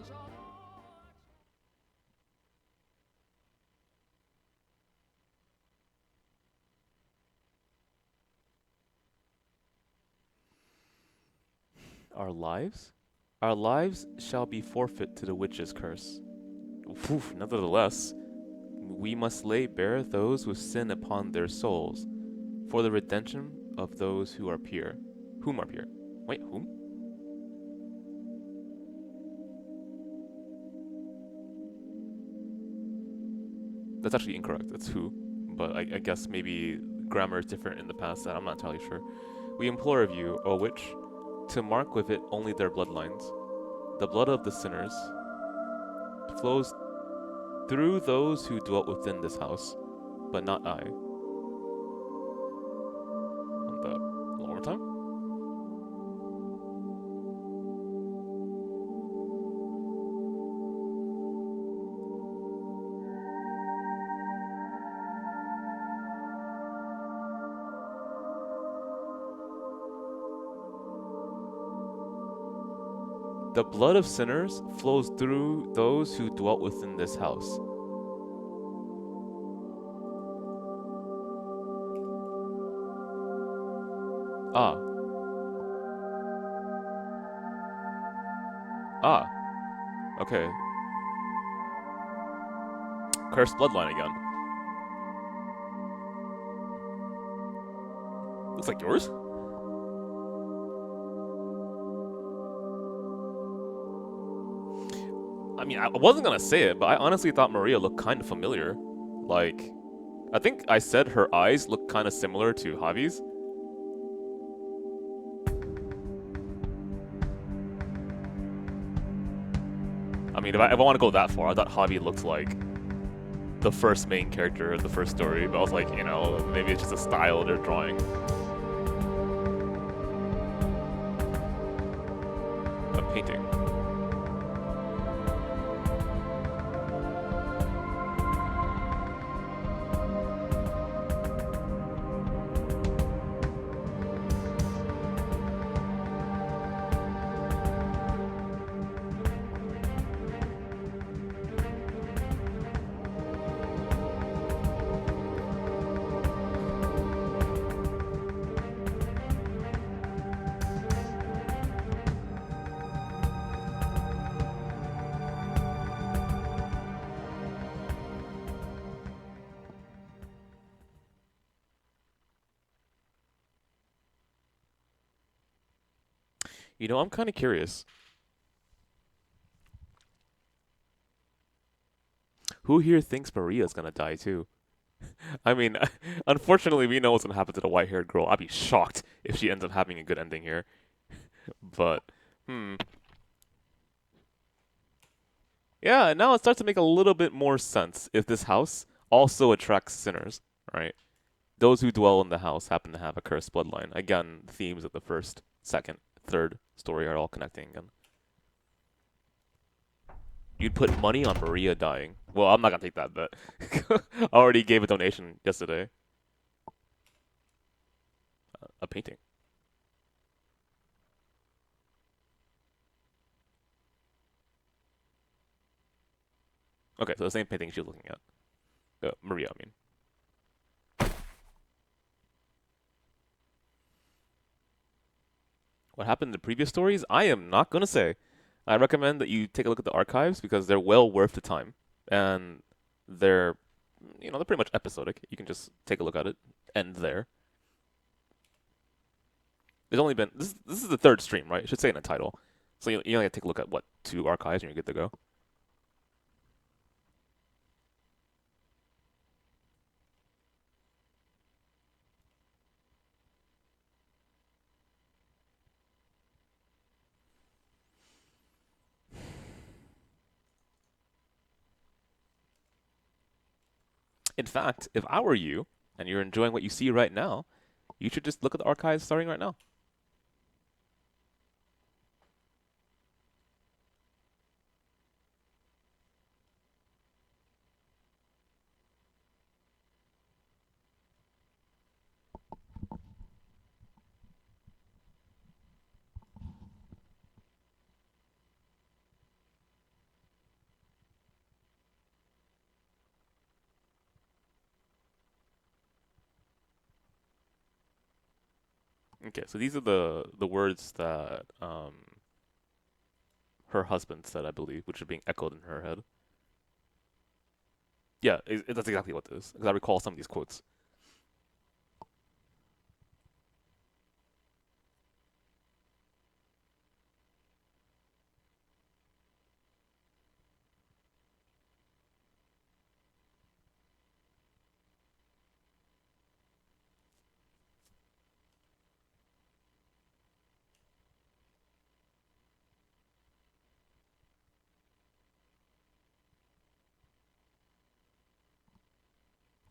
Our lives? Our lives shall be forfeit to the witch's curse. Oof, nevertheless, we must lay bare those who sin upon their souls, for the redemption of those who are pure. Whom are pure? Wait, whom? That's actually incorrect. That's who. But I guess maybe grammar is different in the past, and I'm not entirely sure. We implore of you, O witch, to mark with it only their bloodlines. The blood of the sinners flows through those who dwelt within this house, but not I. One more time? The blood of sinners flows through those who dwelt within this house. Ah. Ah. Okay. Cursed bloodline again. Looks like yours? I mean, I wasn't gonna say it, but I honestly thought Maria looked kind of familiar. Like, I think I said her eyes look kind of similar to Javi's. I mean, if I want to go that far, I thought Javi looked like the first main character of the first story, but I was like, you know, maybe it's just a style they're drawing. A painting. You know, I'm kind of curious. Who here thinks Maria's gonna die too? I mean, unfortunately, we know what's gonna happen to the white-haired girl. I'd be shocked if she ends up having a good ending here. But, yeah, now it starts to make a little bit more sense if this house also attracts sinners, right? Those who dwell in the house happen to have a cursed bloodline. Again, themes of the first, second, third story are all connecting again. You'd put money on Maria dying. Well, I'm not gonna take that bet. I already gave a donation yesterday. A painting. Okay, so the same painting she's looking at. Maria, I mean. What happened in the previous stories? I am not gonna say. I recommend that you take a look at the archives because they're well worth the time. And they're, you know, they're pretty much episodic. You can just take a look at it, end there. There's only been, this is the third stream, right? It should say in the title. So you only have to take a look at, what, 2 archives and you're good to go. In fact, if I were you, and you're enjoying what you see right now, you should just look at the archives starting right now. Okay, so these are the words that her husband said, I believe, which are being echoed in her head. Yeah, that's exactly what this is, because I recall some of these quotes.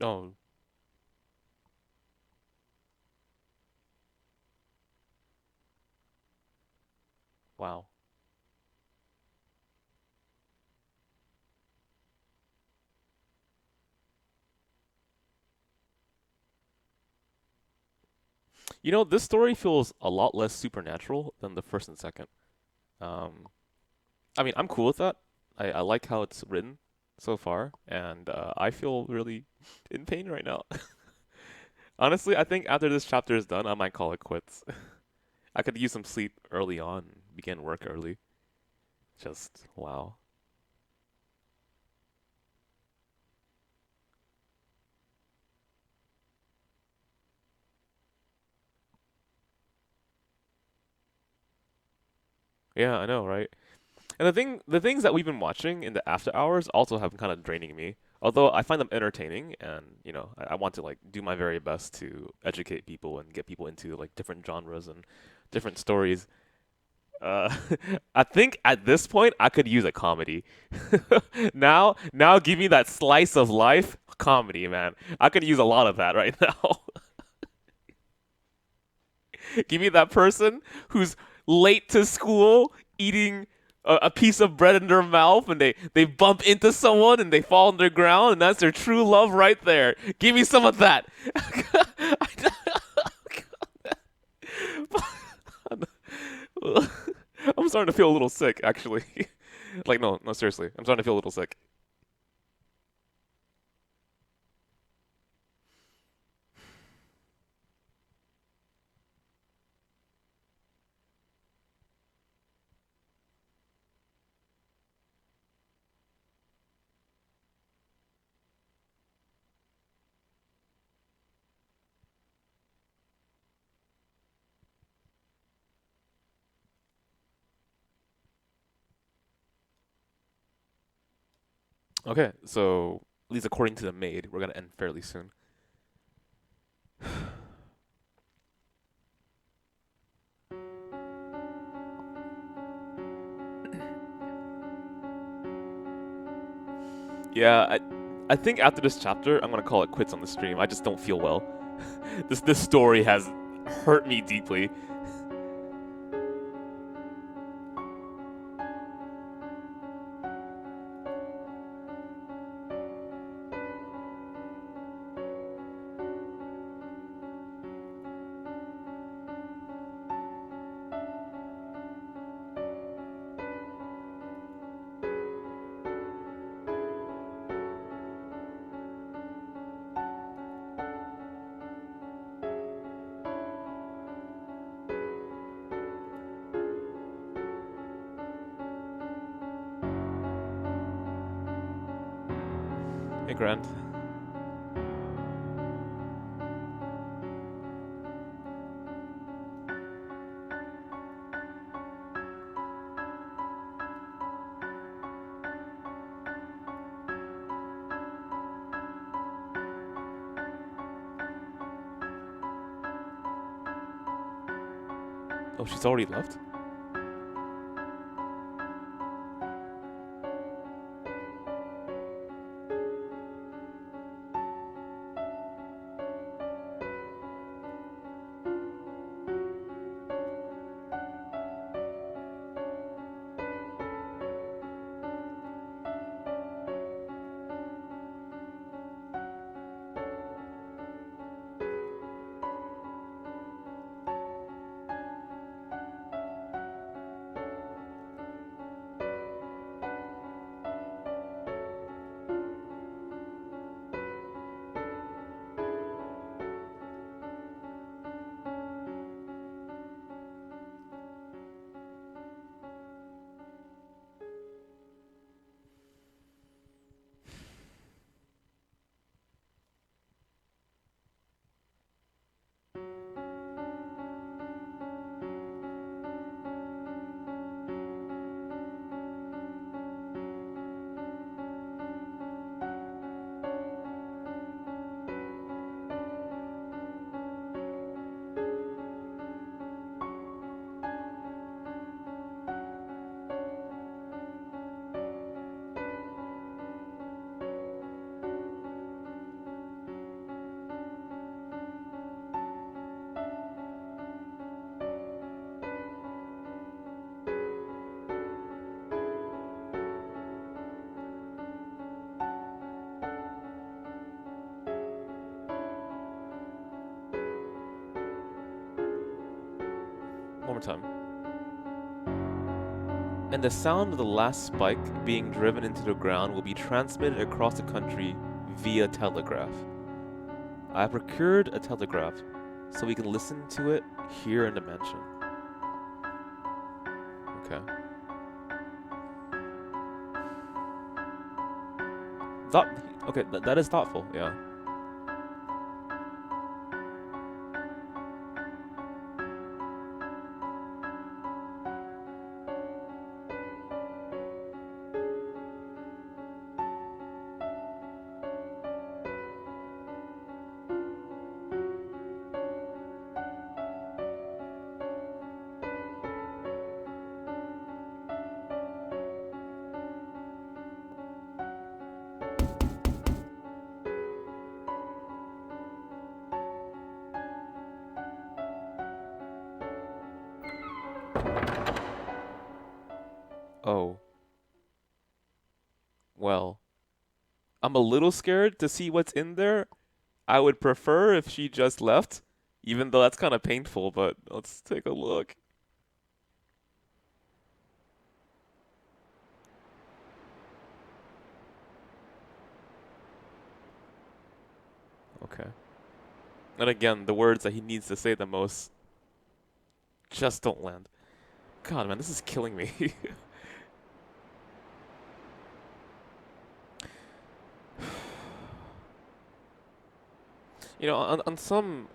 Oh, wow. You know, this story feels a lot less supernatural than the first and second. Um, I mean, I'm cool with that. I like how it's written so far, and I feel really in pain right now. Honestly, I think after this chapter is done, I might call it quits. I could use some sleep early on, begin work early. Just wow. Yeah, I know, right? And the things that we've been watching in the after hours also have been kind of draining me. Although I find them entertaining, and I want to like do my very best to educate people and get people into like different genres and different stories. Uh, I think at this point I could use a comedy. Now, give me that slice of life comedy, man. I could use a lot of that right now. Give me that person who's late to school eating a piece of bread in their mouth and they bump into someone and they fall on the ground and that's their true love right there. Give me some of that. I'm starting to feel a little sick, actually. Like, no, no, seriously. I'm starting to feel a little sick. Okay, so at least according to the maid, we're gonna end fairly soon. Yeah, I think after this chapter, I'm gonna call it quits on the stream. I just don't feel well. This story has hurt me deeply. Hey, Grant. Oh, she's already left? One more time. And the sound of the last spike being driven into the ground will be transmitted across the country via telegraph. I have procured a telegraph so we can listen to it here in the mansion. Okay. Okay, that is thoughtful, yeah. Oh. Well. I'm a little scared to see what's in there. I would prefer if she just left, even though that's kind of painful, but let's take a look. Okay. And again, the words that he needs to say the most just don't land. God, man, this is killing me. You know, on some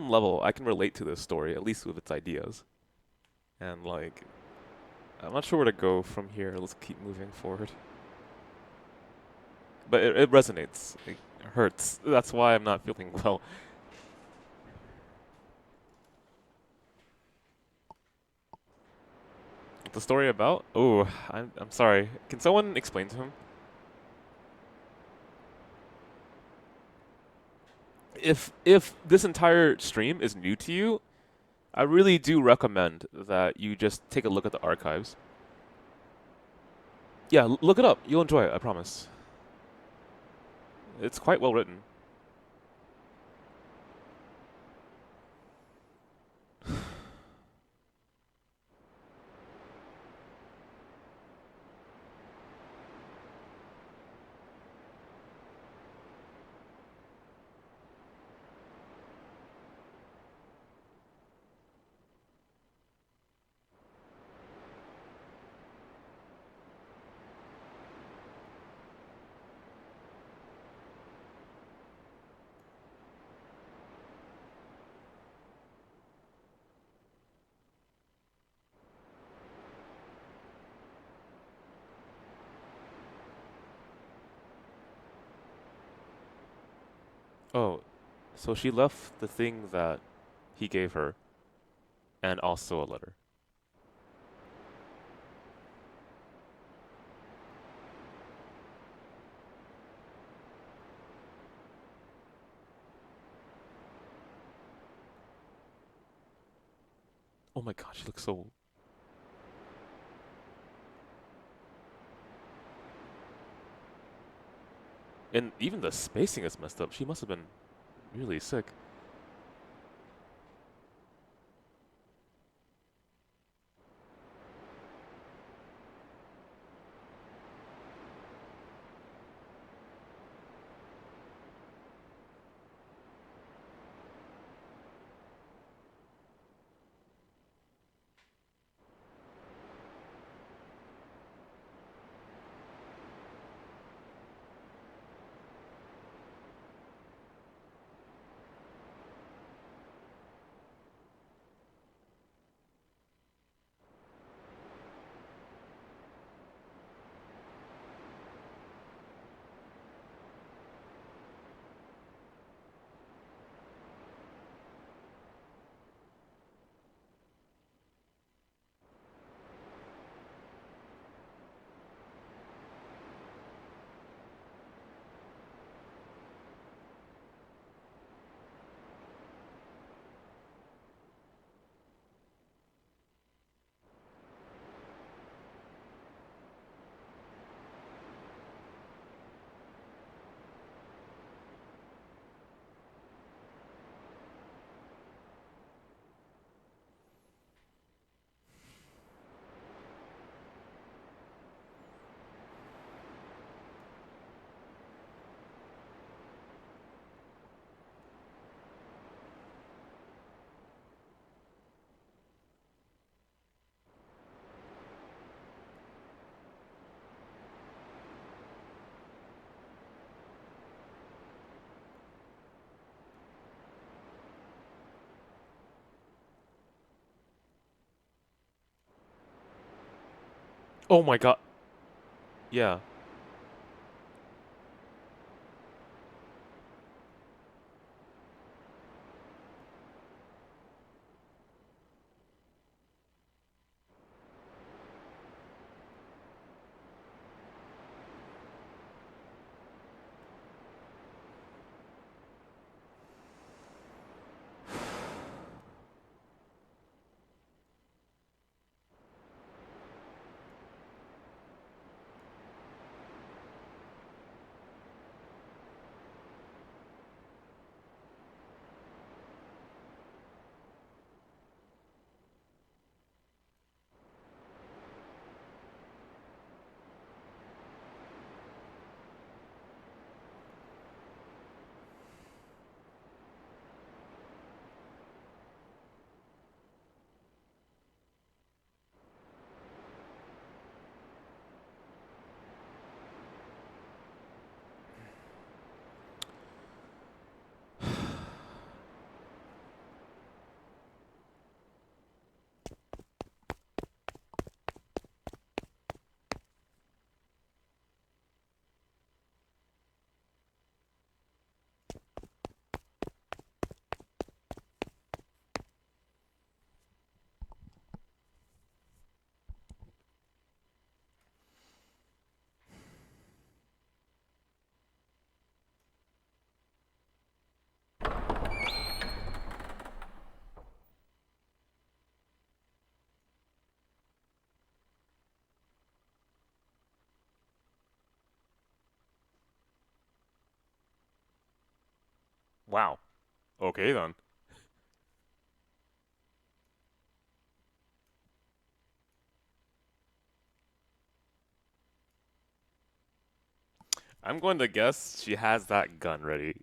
level, I can relate to this story, at least with its ideas. And like, I'm not sure where to go from here. Let's keep moving forward. But it resonates. It hurts. That's why I'm not feeling well. What's the story about? Oh, I'm sorry. Can someone explain to him? If this entire stream is new to you, I really do recommend that you just take a look at the archives. Yeah, look it up. You'll enjoy it, I promise. It's quite well written. Oh, so she left the thing that he gave her, and also a letter. Oh my god, she looks so... And even the spacing is messed up. She must have been really sick. Oh my god. Yeah. Wow. Okay then. I'm going to guess she has that gun ready.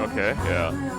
Okay, yeah.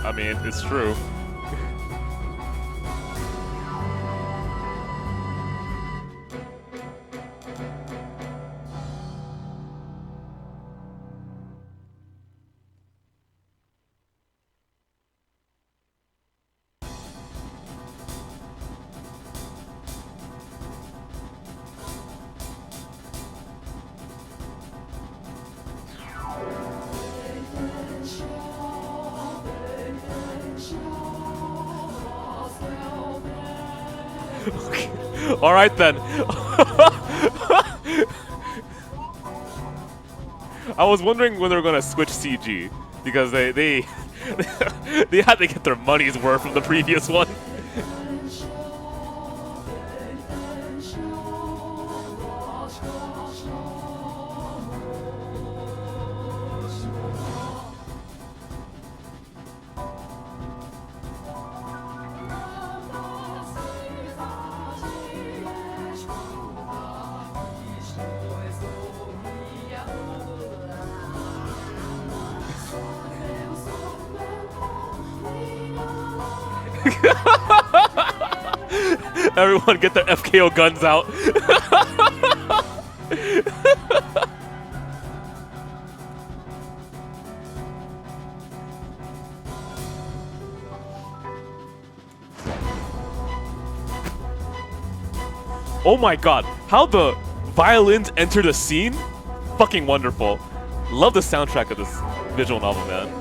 I mean, it's true. All right then. I was wondering when they were gonna switch CG because they they had to get their money's worth from the previous one. Everyone get their FKO guns out. Oh my god, how the violins enter the scene? Fucking wonderful. Love the soundtrack of this visual novel, man.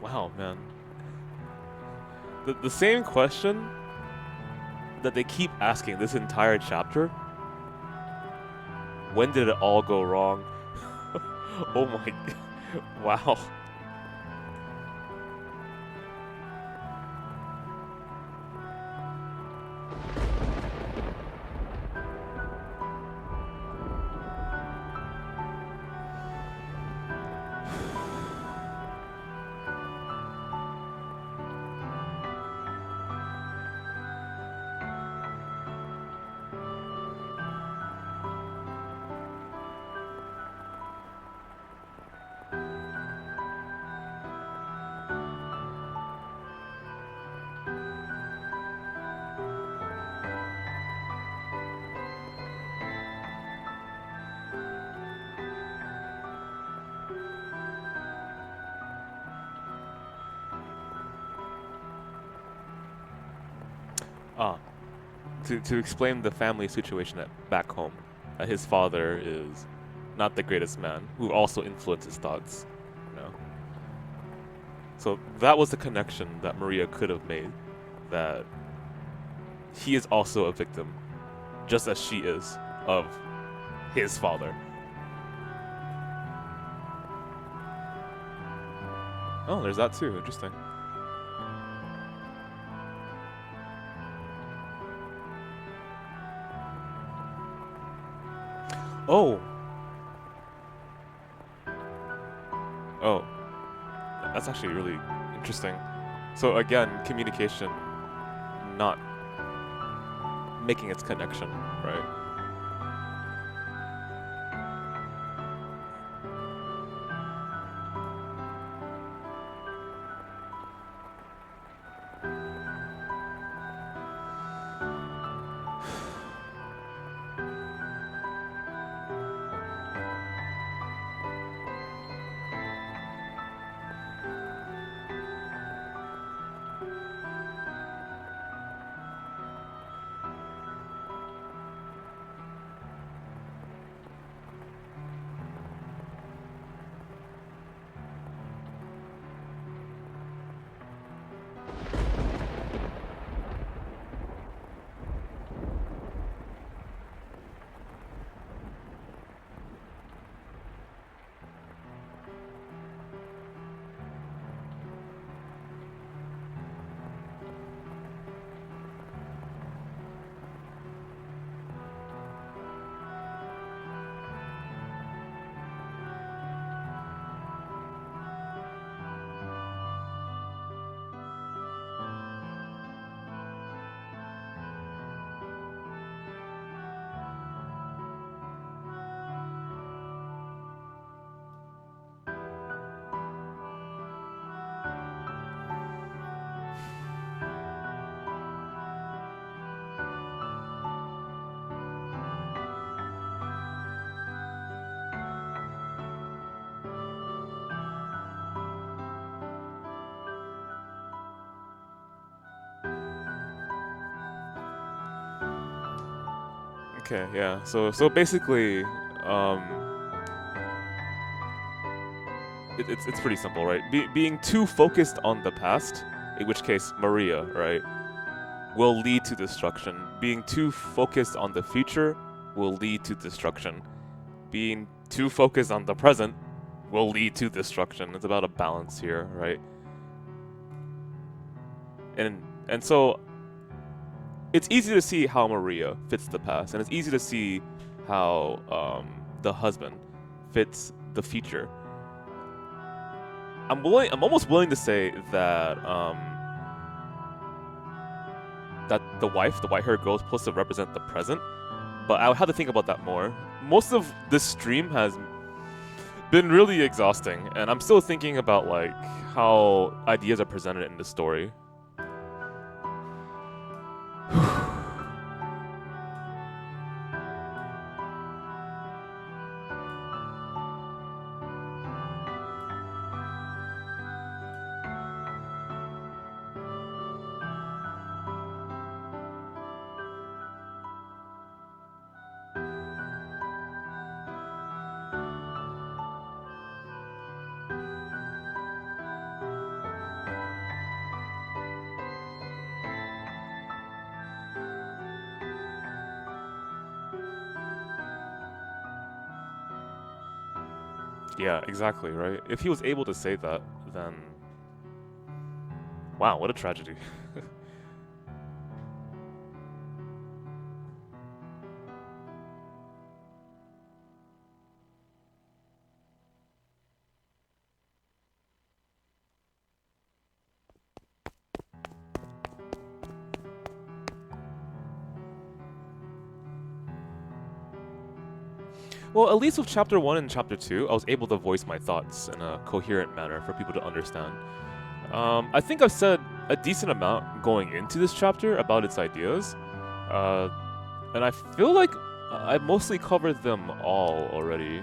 Wow, man. The same question that they keep asking this entire chapter. When did it all go wrong? Oh my... Wow. To explain the family situation back home, his father is not the greatest man, who also influences thoughts, you know. So that was the connection that Maria could have made, that he is also a victim, just as she is, of his father. Oh, there's that too, interesting. Oh. Oh. That's actually really interesting. So again, communication not making its connection, right? Okay, yeah. So basically, it's pretty simple, right? Being too focused on the past, in which case Maria, right, will lead to destruction. Being too focused on the future will lead to destruction. Being too focused on the present will lead to destruction. It's about a balance here, right? And so it's easy to see how Maria fits the past, and it's easy to see how the husband fits the future. I'm almost willing to say that that the white-haired girl, is supposed to represent the present, but I would have to think about that more. Most of this stream has been really exhausting, and I'm still thinking about like how ideas are presented in the story. Yeah, exactly, right? If he was able to say that, then wow, what a tragedy. Well, at least with Chapter 1 and Chapter 2, I was able to voice my thoughts in a coherent manner for people to understand. I think I've said a decent amount going into this chapter about its ideas, and I feel like I mostly covered them all already.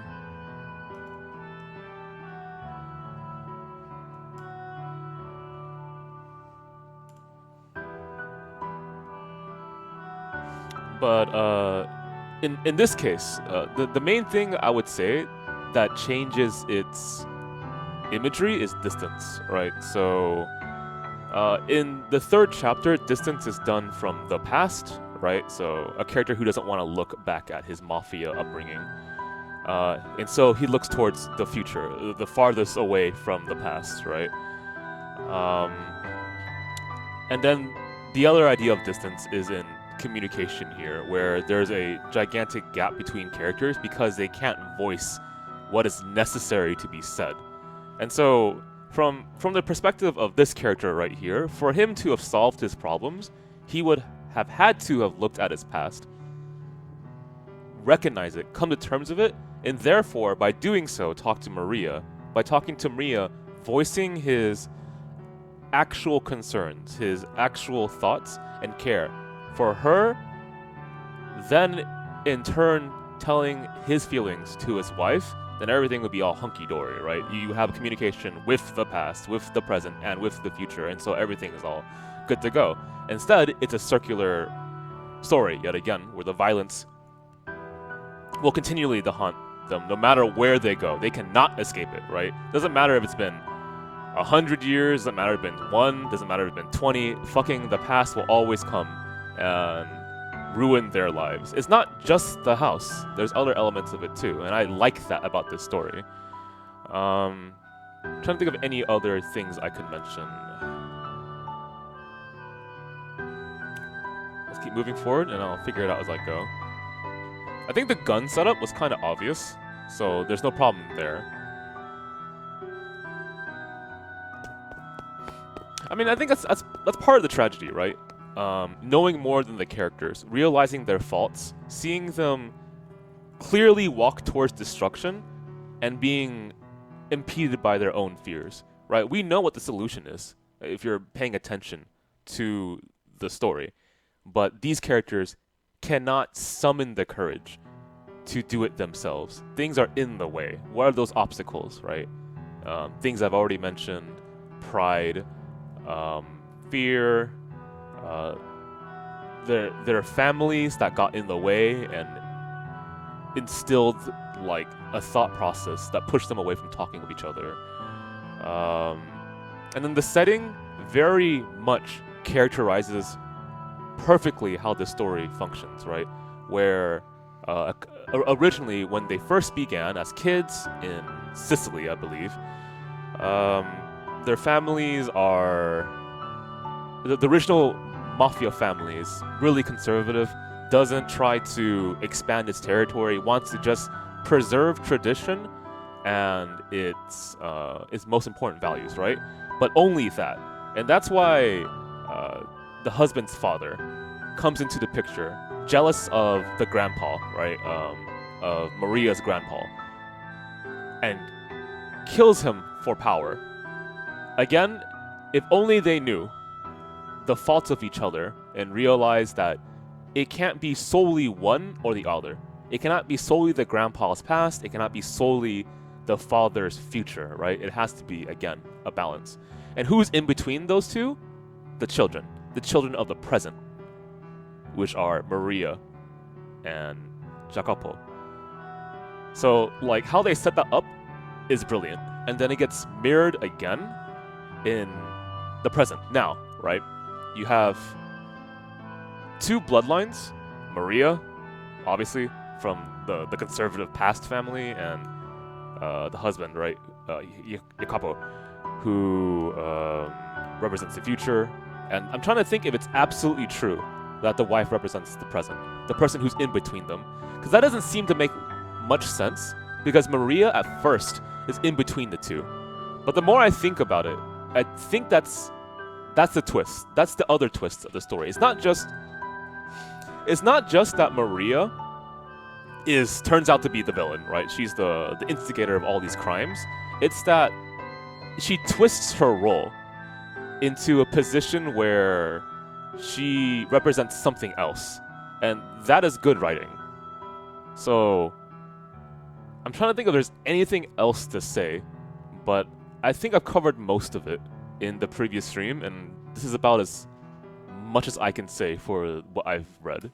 But in this case, the main thing I would say that changes its imagery is distance, right? So in the third chapter, distance is done from the past, right? So a character who doesn't want to look back at his mafia upbringing. And so he looks towards the future, the farthest away from the past, right? And then the other idea of distance is in communication here, where there's a gigantic gap between characters because they can't voice what is necessary to be said. And so from the perspective of this character right here, for him to have solved his problems, he would have had to have looked at his past, recognize it, come to terms with it, and therefore, by doing so, talk to Maria. By talking to Maria, voicing his actual concerns, his actual thoughts and care for her, then in turn telling his feelings to his wife, then everything would be all hunky-dory, right? You have communication with the past, with the present, and with the future, and so everything is all good to go. Instead, it's a circular story, yet again, where the violence will continually to haunt them, no matter where they go. They cannot escape it, right? Doesn't matter if it's been 100 years, doesn't matter if it's been 1, doesn't matter if it's been 20, fucking the past will always come and ruin their lives. It's not just the house, there's other elements of it too, and I like that about this story. Trying to think of any other things I could mention. Let's keep moving forward and I'll figure it out as I go. I think the gun setup was kind of obvious, so there's no problem there. I mean, I think that's part of the tragedy, right? Knowing more than the characters, realizing their faults, seeing them clearly walk towards destruction, and being impeded by their own fears, right? We know what the solution is, if you're paying attention to the story, but these characters cannot summon the courage to do it themselves. Things are in the way. What are those obstacles, right? Things I've already mentioned, pride, fear, their families that got in the way and instilled like a thought process that pushed them away from talking with each other. And then the setting very much characterizes perfectly how the story functions, right? Where originally, when they first began as kids in Sicily, I believe, their families are the original mafia family is really conservative, doesn't try to expand its territory, wants to just preserve tradition and its most important values, right? But only that. And that's why the husband's father comes into the picture, jealous of the grandpa, right? Of Maria's grandpa, and kills him for power. Again, if only they knew the faults of each other and realized that it can't be solely one or the other. It cannot be solely the grandpa's past. It cannot be solely the father's future, right? It has to be, again, a balance. And who's in between those two? The children of the present, which are Maria and Jacopo. So, like, how they set that up is brilliant. And then it gets mirrored again in the present. Now, right? You have two bloodlines. Maria, obviously, from the conservative past family, and the husband, right? Jacopo, who represents the future. And I'm trying to think if it's absolutely true that the wife represents the present, the person who's in between them. Because that doesn't seem to make much sense, because Maria at first is in between the two. But the more I think about it, I think that's the twist. That's the other twist of the story. It's not just that Maria turns out to be the villain, right? She's the instigator of all these crimes. It's that she twists her role into a position where she represents something else. And that is good writing. So I'm trying to think if there's anything else to say, but I think I've covered most of it in the previous stream, and this is about as much as I can say for what I've read.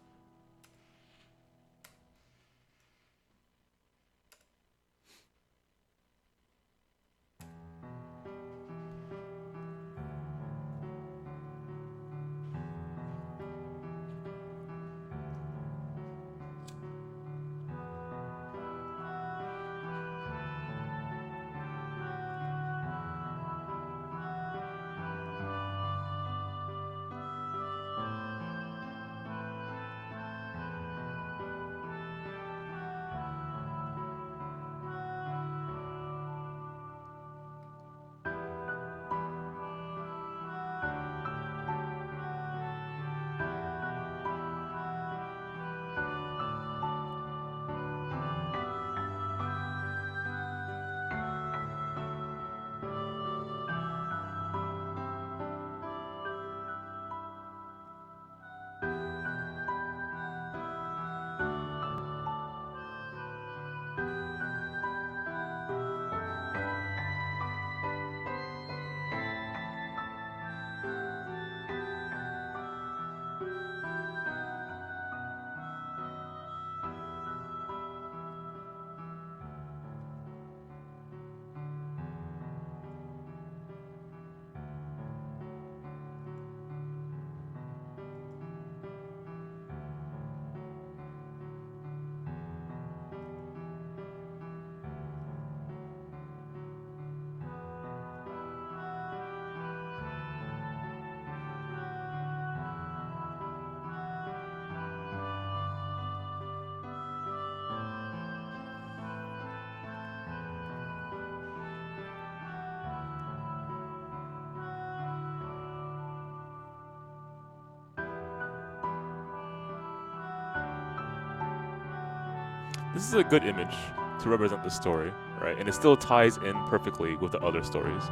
This is a good image to represent the story, right? And it still ties in perfectly with the other stories.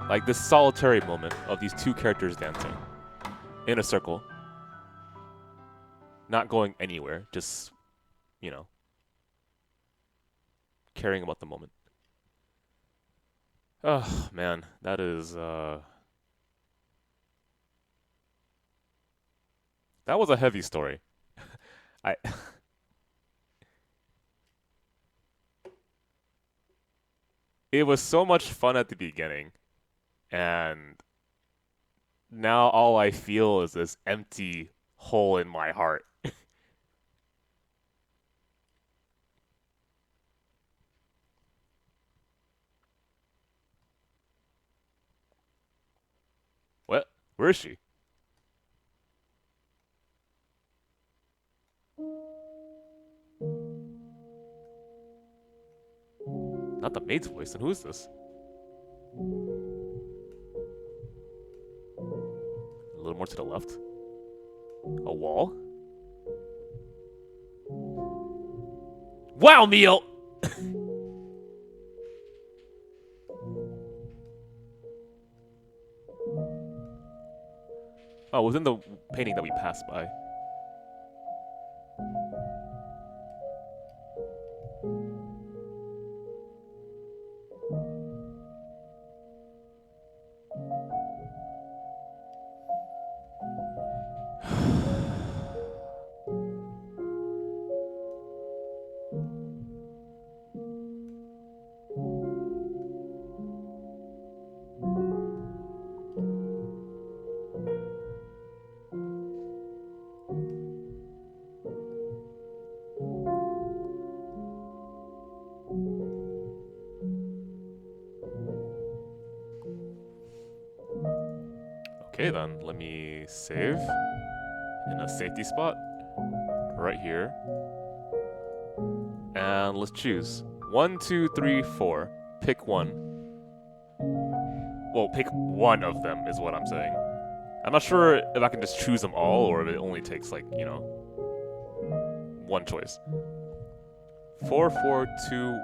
Like this solitary moment of these two characters dancing in a circle, not going anywhere, just, you know, caring about the moment. Oh, man, that is, That was a heavy story. I It was so much fun at the beginning, and now all I feel is this empty hole in my heart. What? Where is she? Not the maid's voice, then who is this? A little more to the left. A wall? Wow, Mio! Oh, it was in the painting that we passed by. Okay then, let me save in a safety spot right here. And let's choose. 1, 2, 3, 4. Pick one. Well, pick one of them is what I'm saying. I'm not sure if I can just choose them all or if it only takes, like, you know, one choice. 4, 4, 2,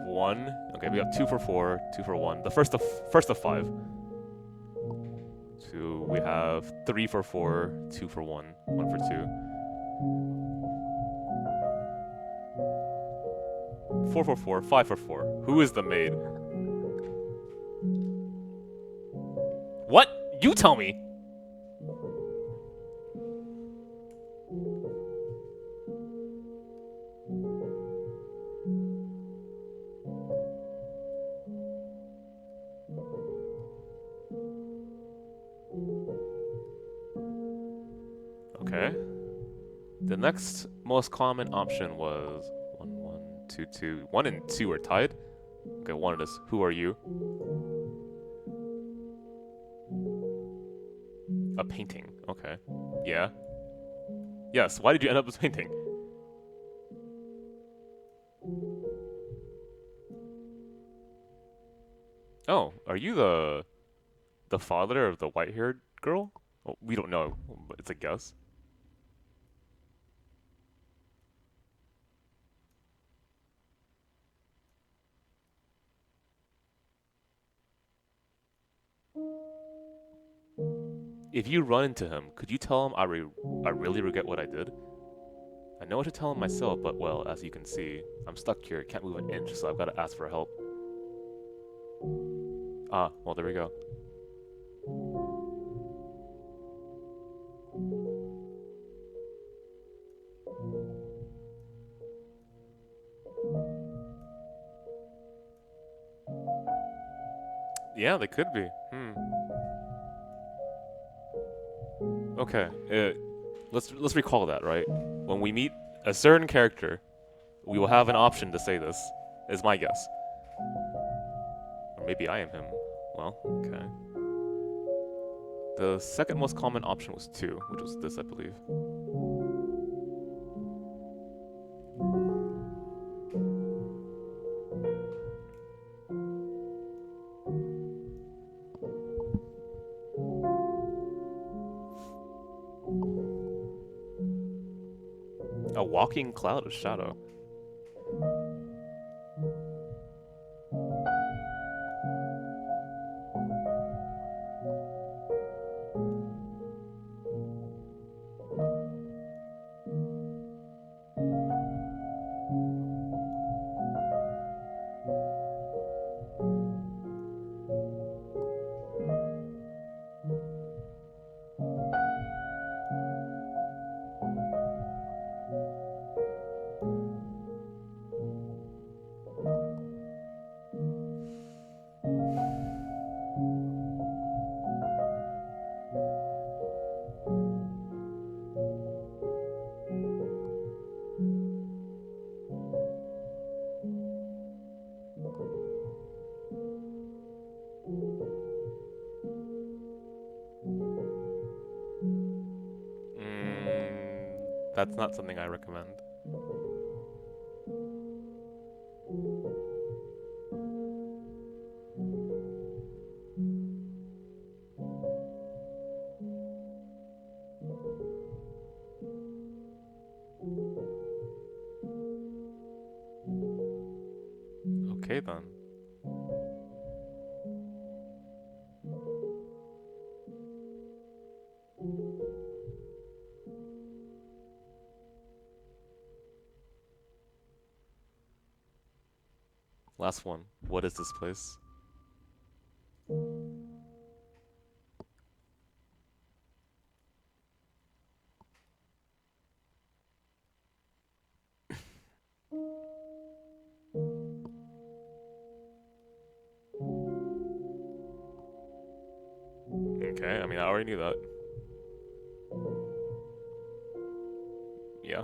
1. Okay, we have 2 for 4, 2 for 1. The first of 5. 2. We have 3 for 4, 2 for 1, 1 for 2. 4 for 4, 5 for 4. Who is the maid? What? You tell me! Okay. The next most common option was 1, 1, 2, 2. 1 and 2 are tied. Okay, 1 is who are you? A painting. Okay. Yeah. Yes, why did you end up with painting? Oh, are you the father of the white-haired girl? Well, we don't know, but it's a guess. If you run into him, could you tell him I really regret what I did? I know what to tell him myself, but well, as you can see, I'm stuck here, can't move an inch, so I've got to ask for help. Ah, well, there we go. Yeah, they could be. Okay, let's recall that, right? When we meet a certain character, we will have an option to say this, is my guess. Or maybe I am him. Well, okay. The second most common option was 2, which was this, I believe. A walking cloud of shadow. That's not something I recommend. Okay then. Last one. What is this place? Okay, I mean, I already knew that. Yeah.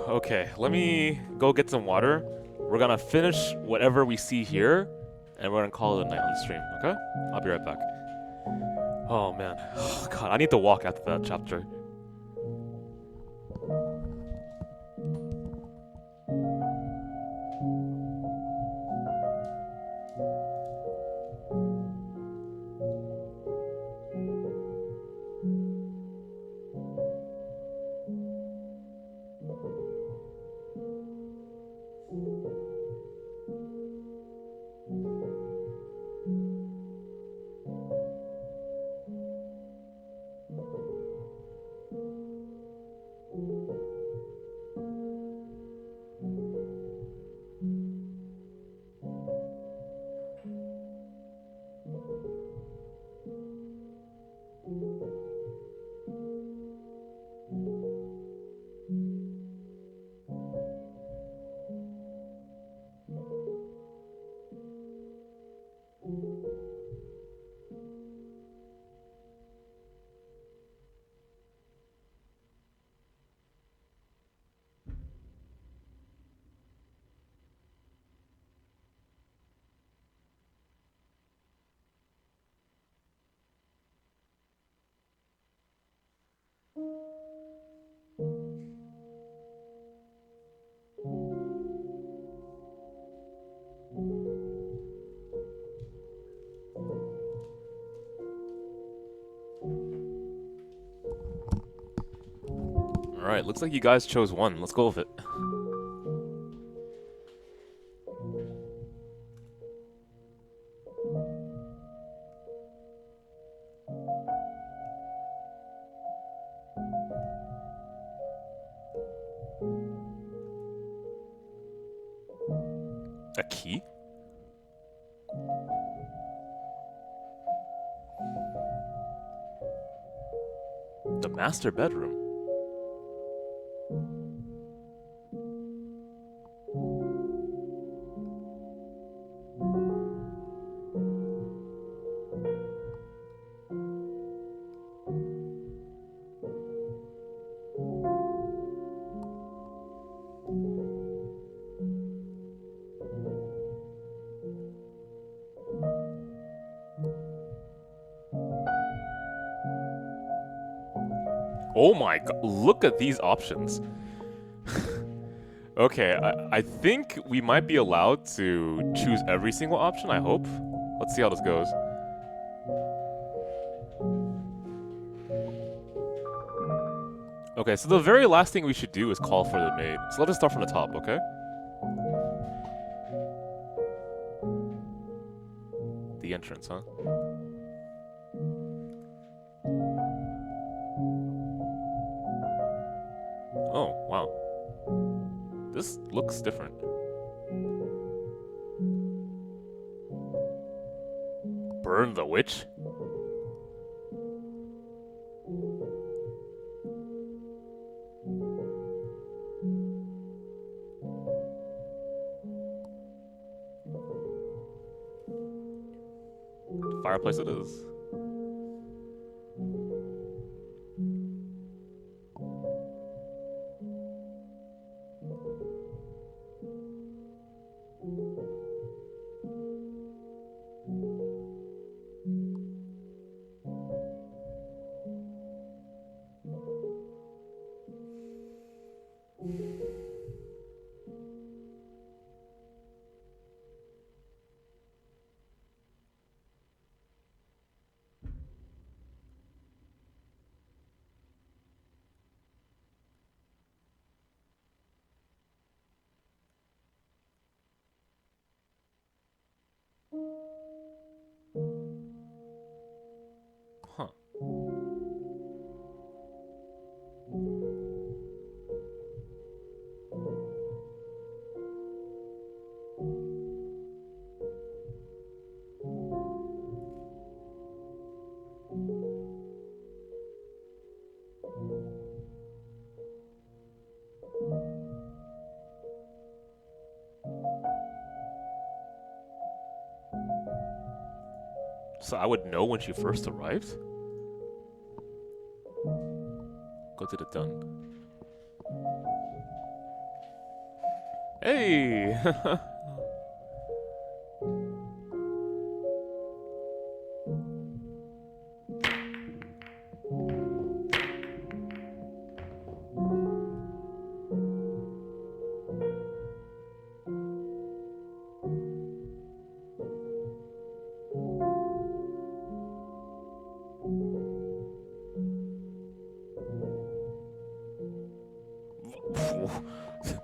Okay, let me go get some water. We're gonna finish whatever we see here, and we're gonna call it a night on the stream, okay? I'll be right back. Oh man. Oh, God, I need to walk after that chapter. Alright, looks like you guys chose one. Let's go with it. A key? The master bedroom. Oh my god, look at these options. Okay, I think we might be allowed to choose every single option, I hope. Let's see how this goes. Okay, so the very last thing we should do is call for the maid. So let us start from the top, okay? The entrance, huh? Oh, wow. This looks different. Burn the witch? Fireplace it is. Huh. So I would know when she first arrived? Go to the done. Hey!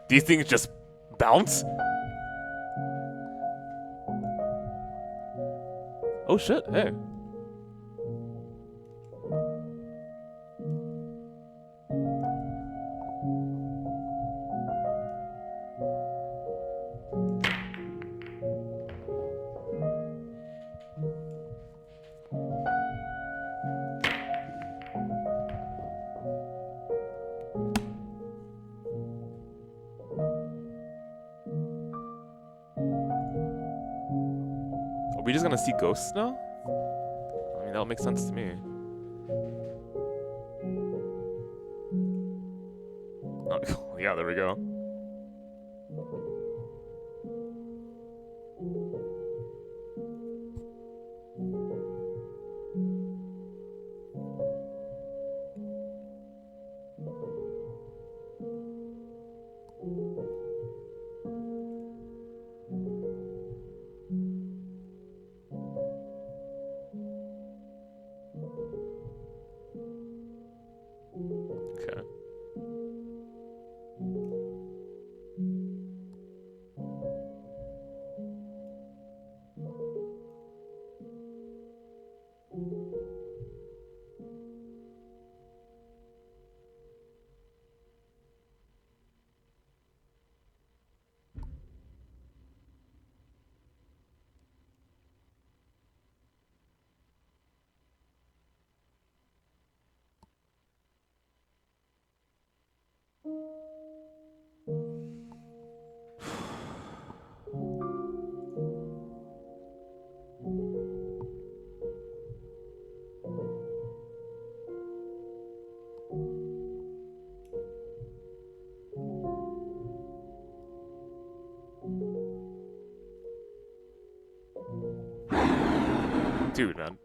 These things just bounce? Oh shit, hey. Are we just gonna see ghosts now? I mean, that'll make sense to me. Oh, yeah, there we go. Okay. Dude, man.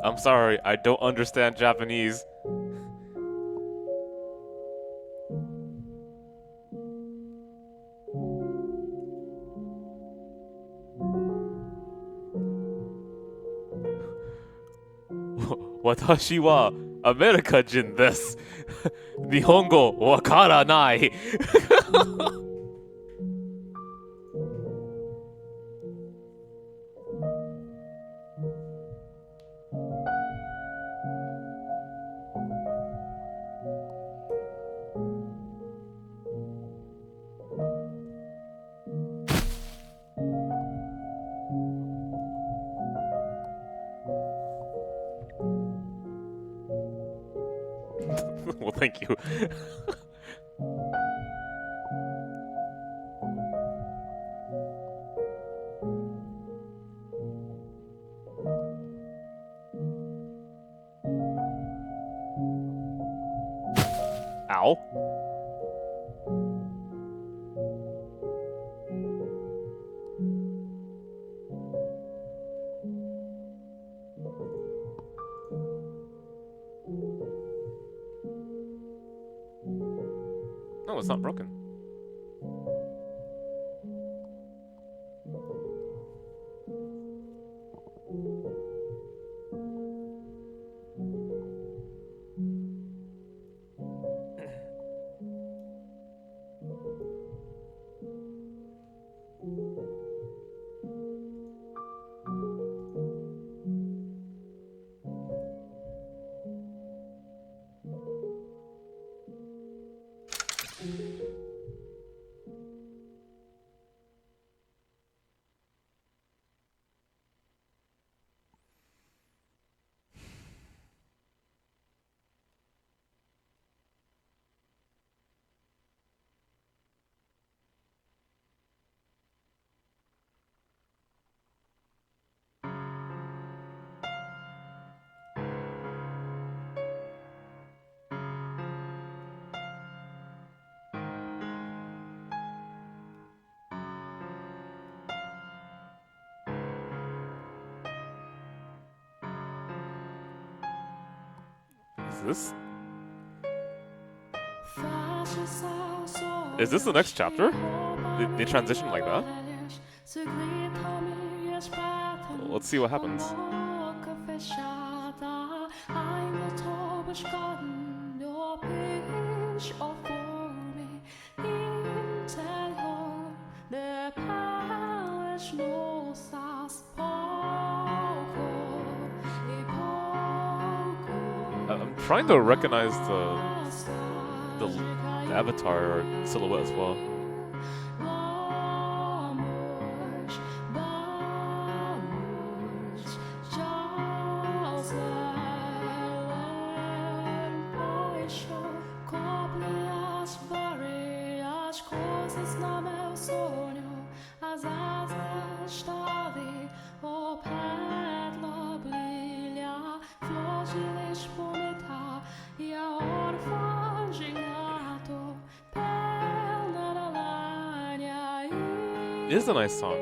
I'm sorry, I don't understand Japanese. Watashi wa America jin desu. Nihongo wakaranai. Well, thank you. Ow. No, it's not broken. Is this the next chapter? They transition like that? Well, let's see what happens. I'm trying to recognize the avatar or silhouette as well. It is a nice song.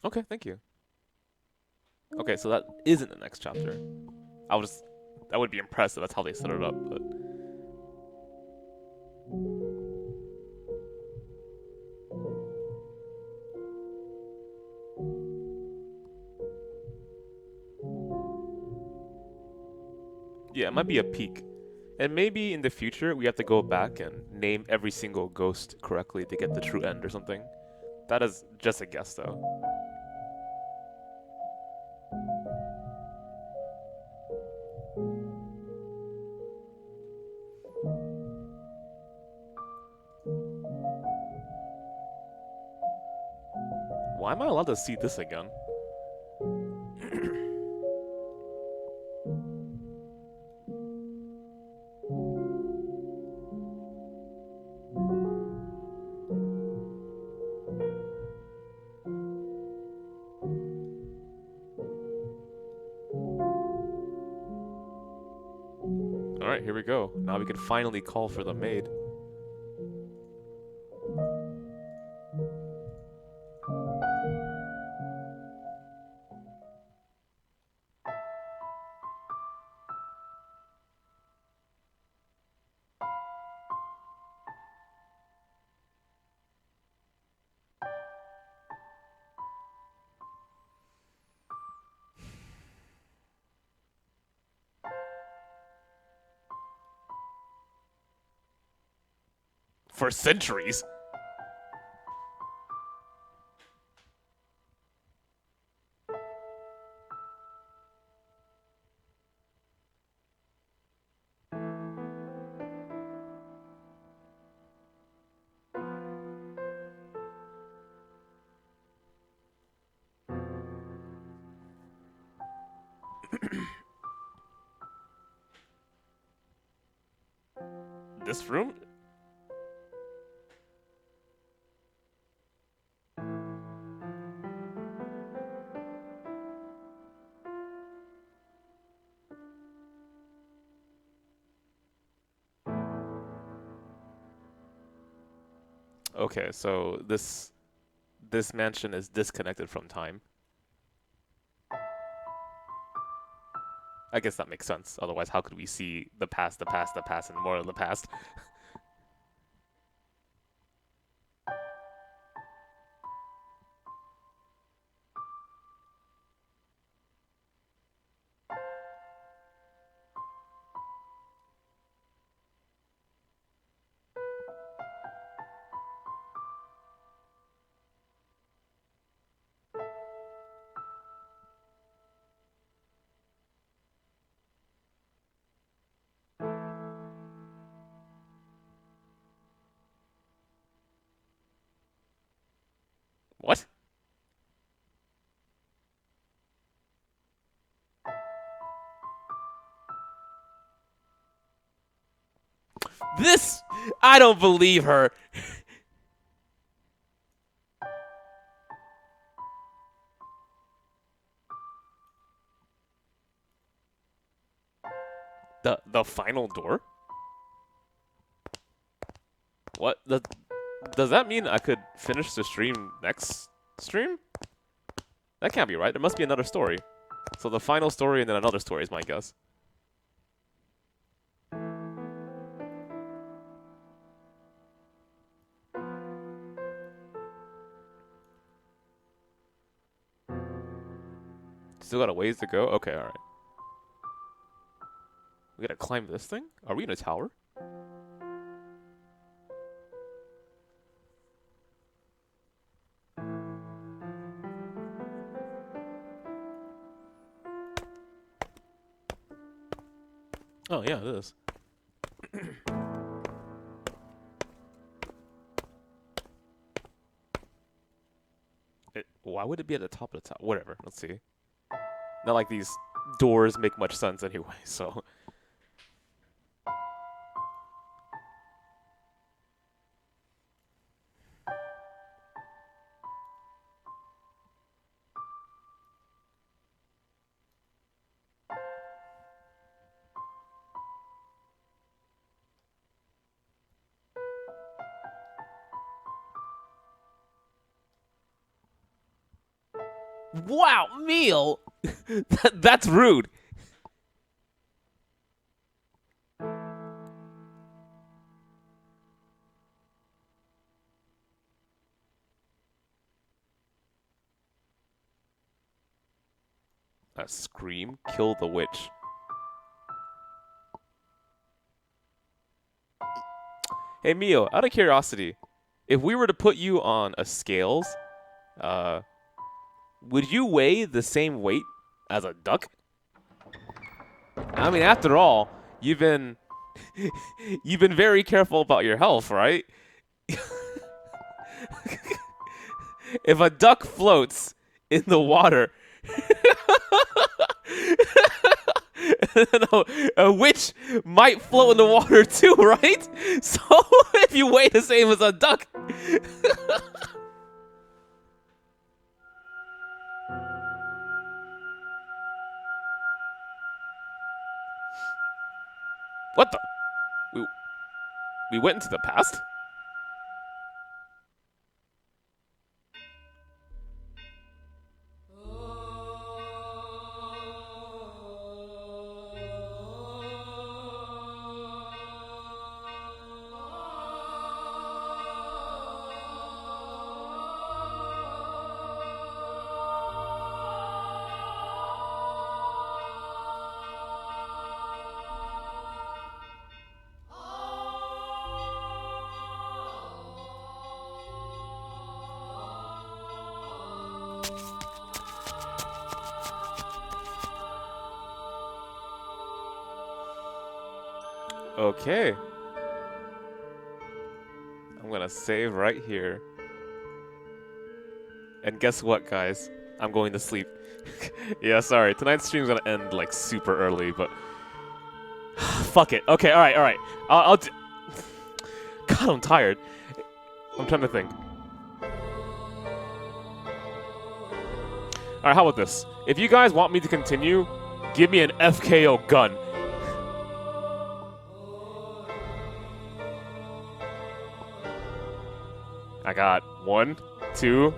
Okay, thank you. Okay, so that isn't the next chapter. I would be impressed if that's how they set it up, but yeah, it might be a peak. And maybe in the future we have to go back and name every single ghost correctly to get the true end or something. That is just a guess though. Why am I allowed to see this again? Alright, here we go. Now we can finally call for the maid. For centuries. This room? Okay, so this mansion is disconnected from time. I guess that makes sense. Otherwise, how could we see the past, and more of the past? What? This, I don't believe her. The final door? What? Does that mean I could finish the stream next stream? That can't be right. There must be another story. So the final story and then another story is my guess. Still got a ways to go? Okay, alright. We gotta climb this thing? Are we in a tower? Oh, yeah, it is. Why would it be at the top of the tower? Whatever, let's see. Not like these doors make much sense anyway, so... Wow, meal! That's rude. A scream? Kill the witch. Hey, Mio, out of curiosity, if we were to put you on a scales, would you weigh the same weight as a duck? I mean, after all, you've been very careful about your health, right? If a duck floats in the water, a witch might float in the water too, right? So if you weigh the same as a duck. What the? We went into the past? Okay. I'm gonna save right here. And guess what, guys? I'm going to sleep. Yeah, sorry. Tonight's stream's gonna end like super early, but fuck it. Okay, all right. I'll God, I'm tired. I'm trying to think. All right, how about this? If you guys want me to continue, give me an FKO gun. I got 1, 2.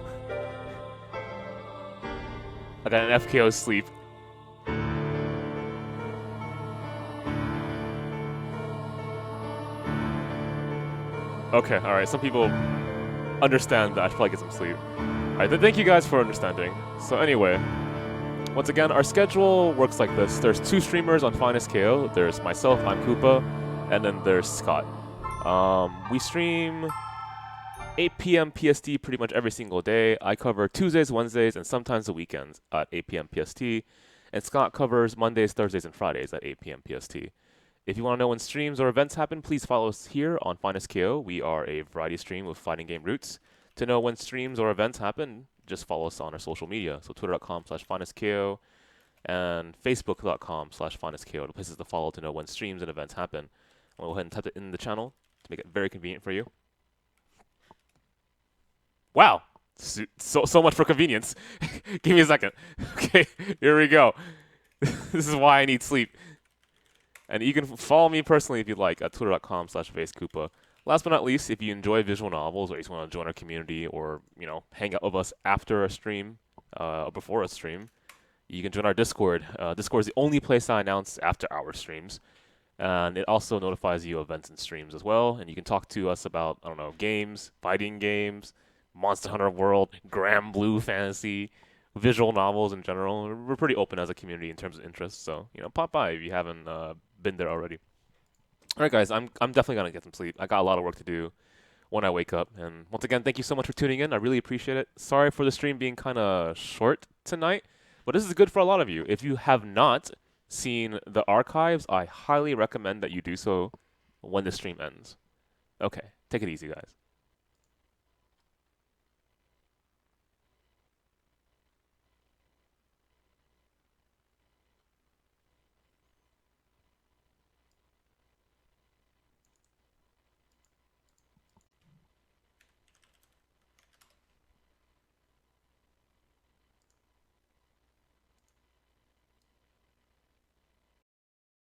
I got an FKO sleep. Okay, alright, some people understand that I should probably get some sleep. Alright, then thank you guys for understanding. So anyway, once again, our schedule works like this. There's 2 streamers on FinestKO. There's myself, I'm Koopa, and then there's Scott. We stream 8 p.m. PST pretty much every single day. I cover Tuesdays, Wednesdays, and sometimes the weekends at 8 p.m. PST. And Scott covers Mondays, Thursdays, and Fridays at 8 p.m. PST. If you want to know when streams or events happen, please follow us here on FinestKO. We are a variety stream with fighting game roots. To know when streams or events happen, just follow us on our social media. So twitter.com/FinestKO and facebook.com/FinestKO. The places to follow to know when streams and events happen. I'll go ahead and type it in the channel to make it very convenient for you. Wow, so much for convenience. Give me a second. Okay, here we go. This is why I need sleep. And you can follow me personally if you'd like at twitter.com/VasedCoopa. Last but not least, if you enjoy visual novels or you just want to join our community or, you know, hang out with us after a stream or before a stream, you can join our Discord. Discord is the only place I announce after our streams. And it also notifies you of events and streams as well. And you can talk to us about, I don't know, games, fighting games, Monster Hunter World, Grand Blue Fantasy, visual novels in general. We're pretty open as a community in terms of interests, so, you know, pop by if you haven't been there already. All right, guys, I'm definitely gonna get some sleep. I got a lot of work to do when I wake up. And once again, thank you so much for tuning in. I really appreciate it. Sorry for the stream being kind of short tonight, but this is good for a lot of you. If you have not seen the archives, I highly recommend that you do so when the stream ends. Okay, take it easy, guys.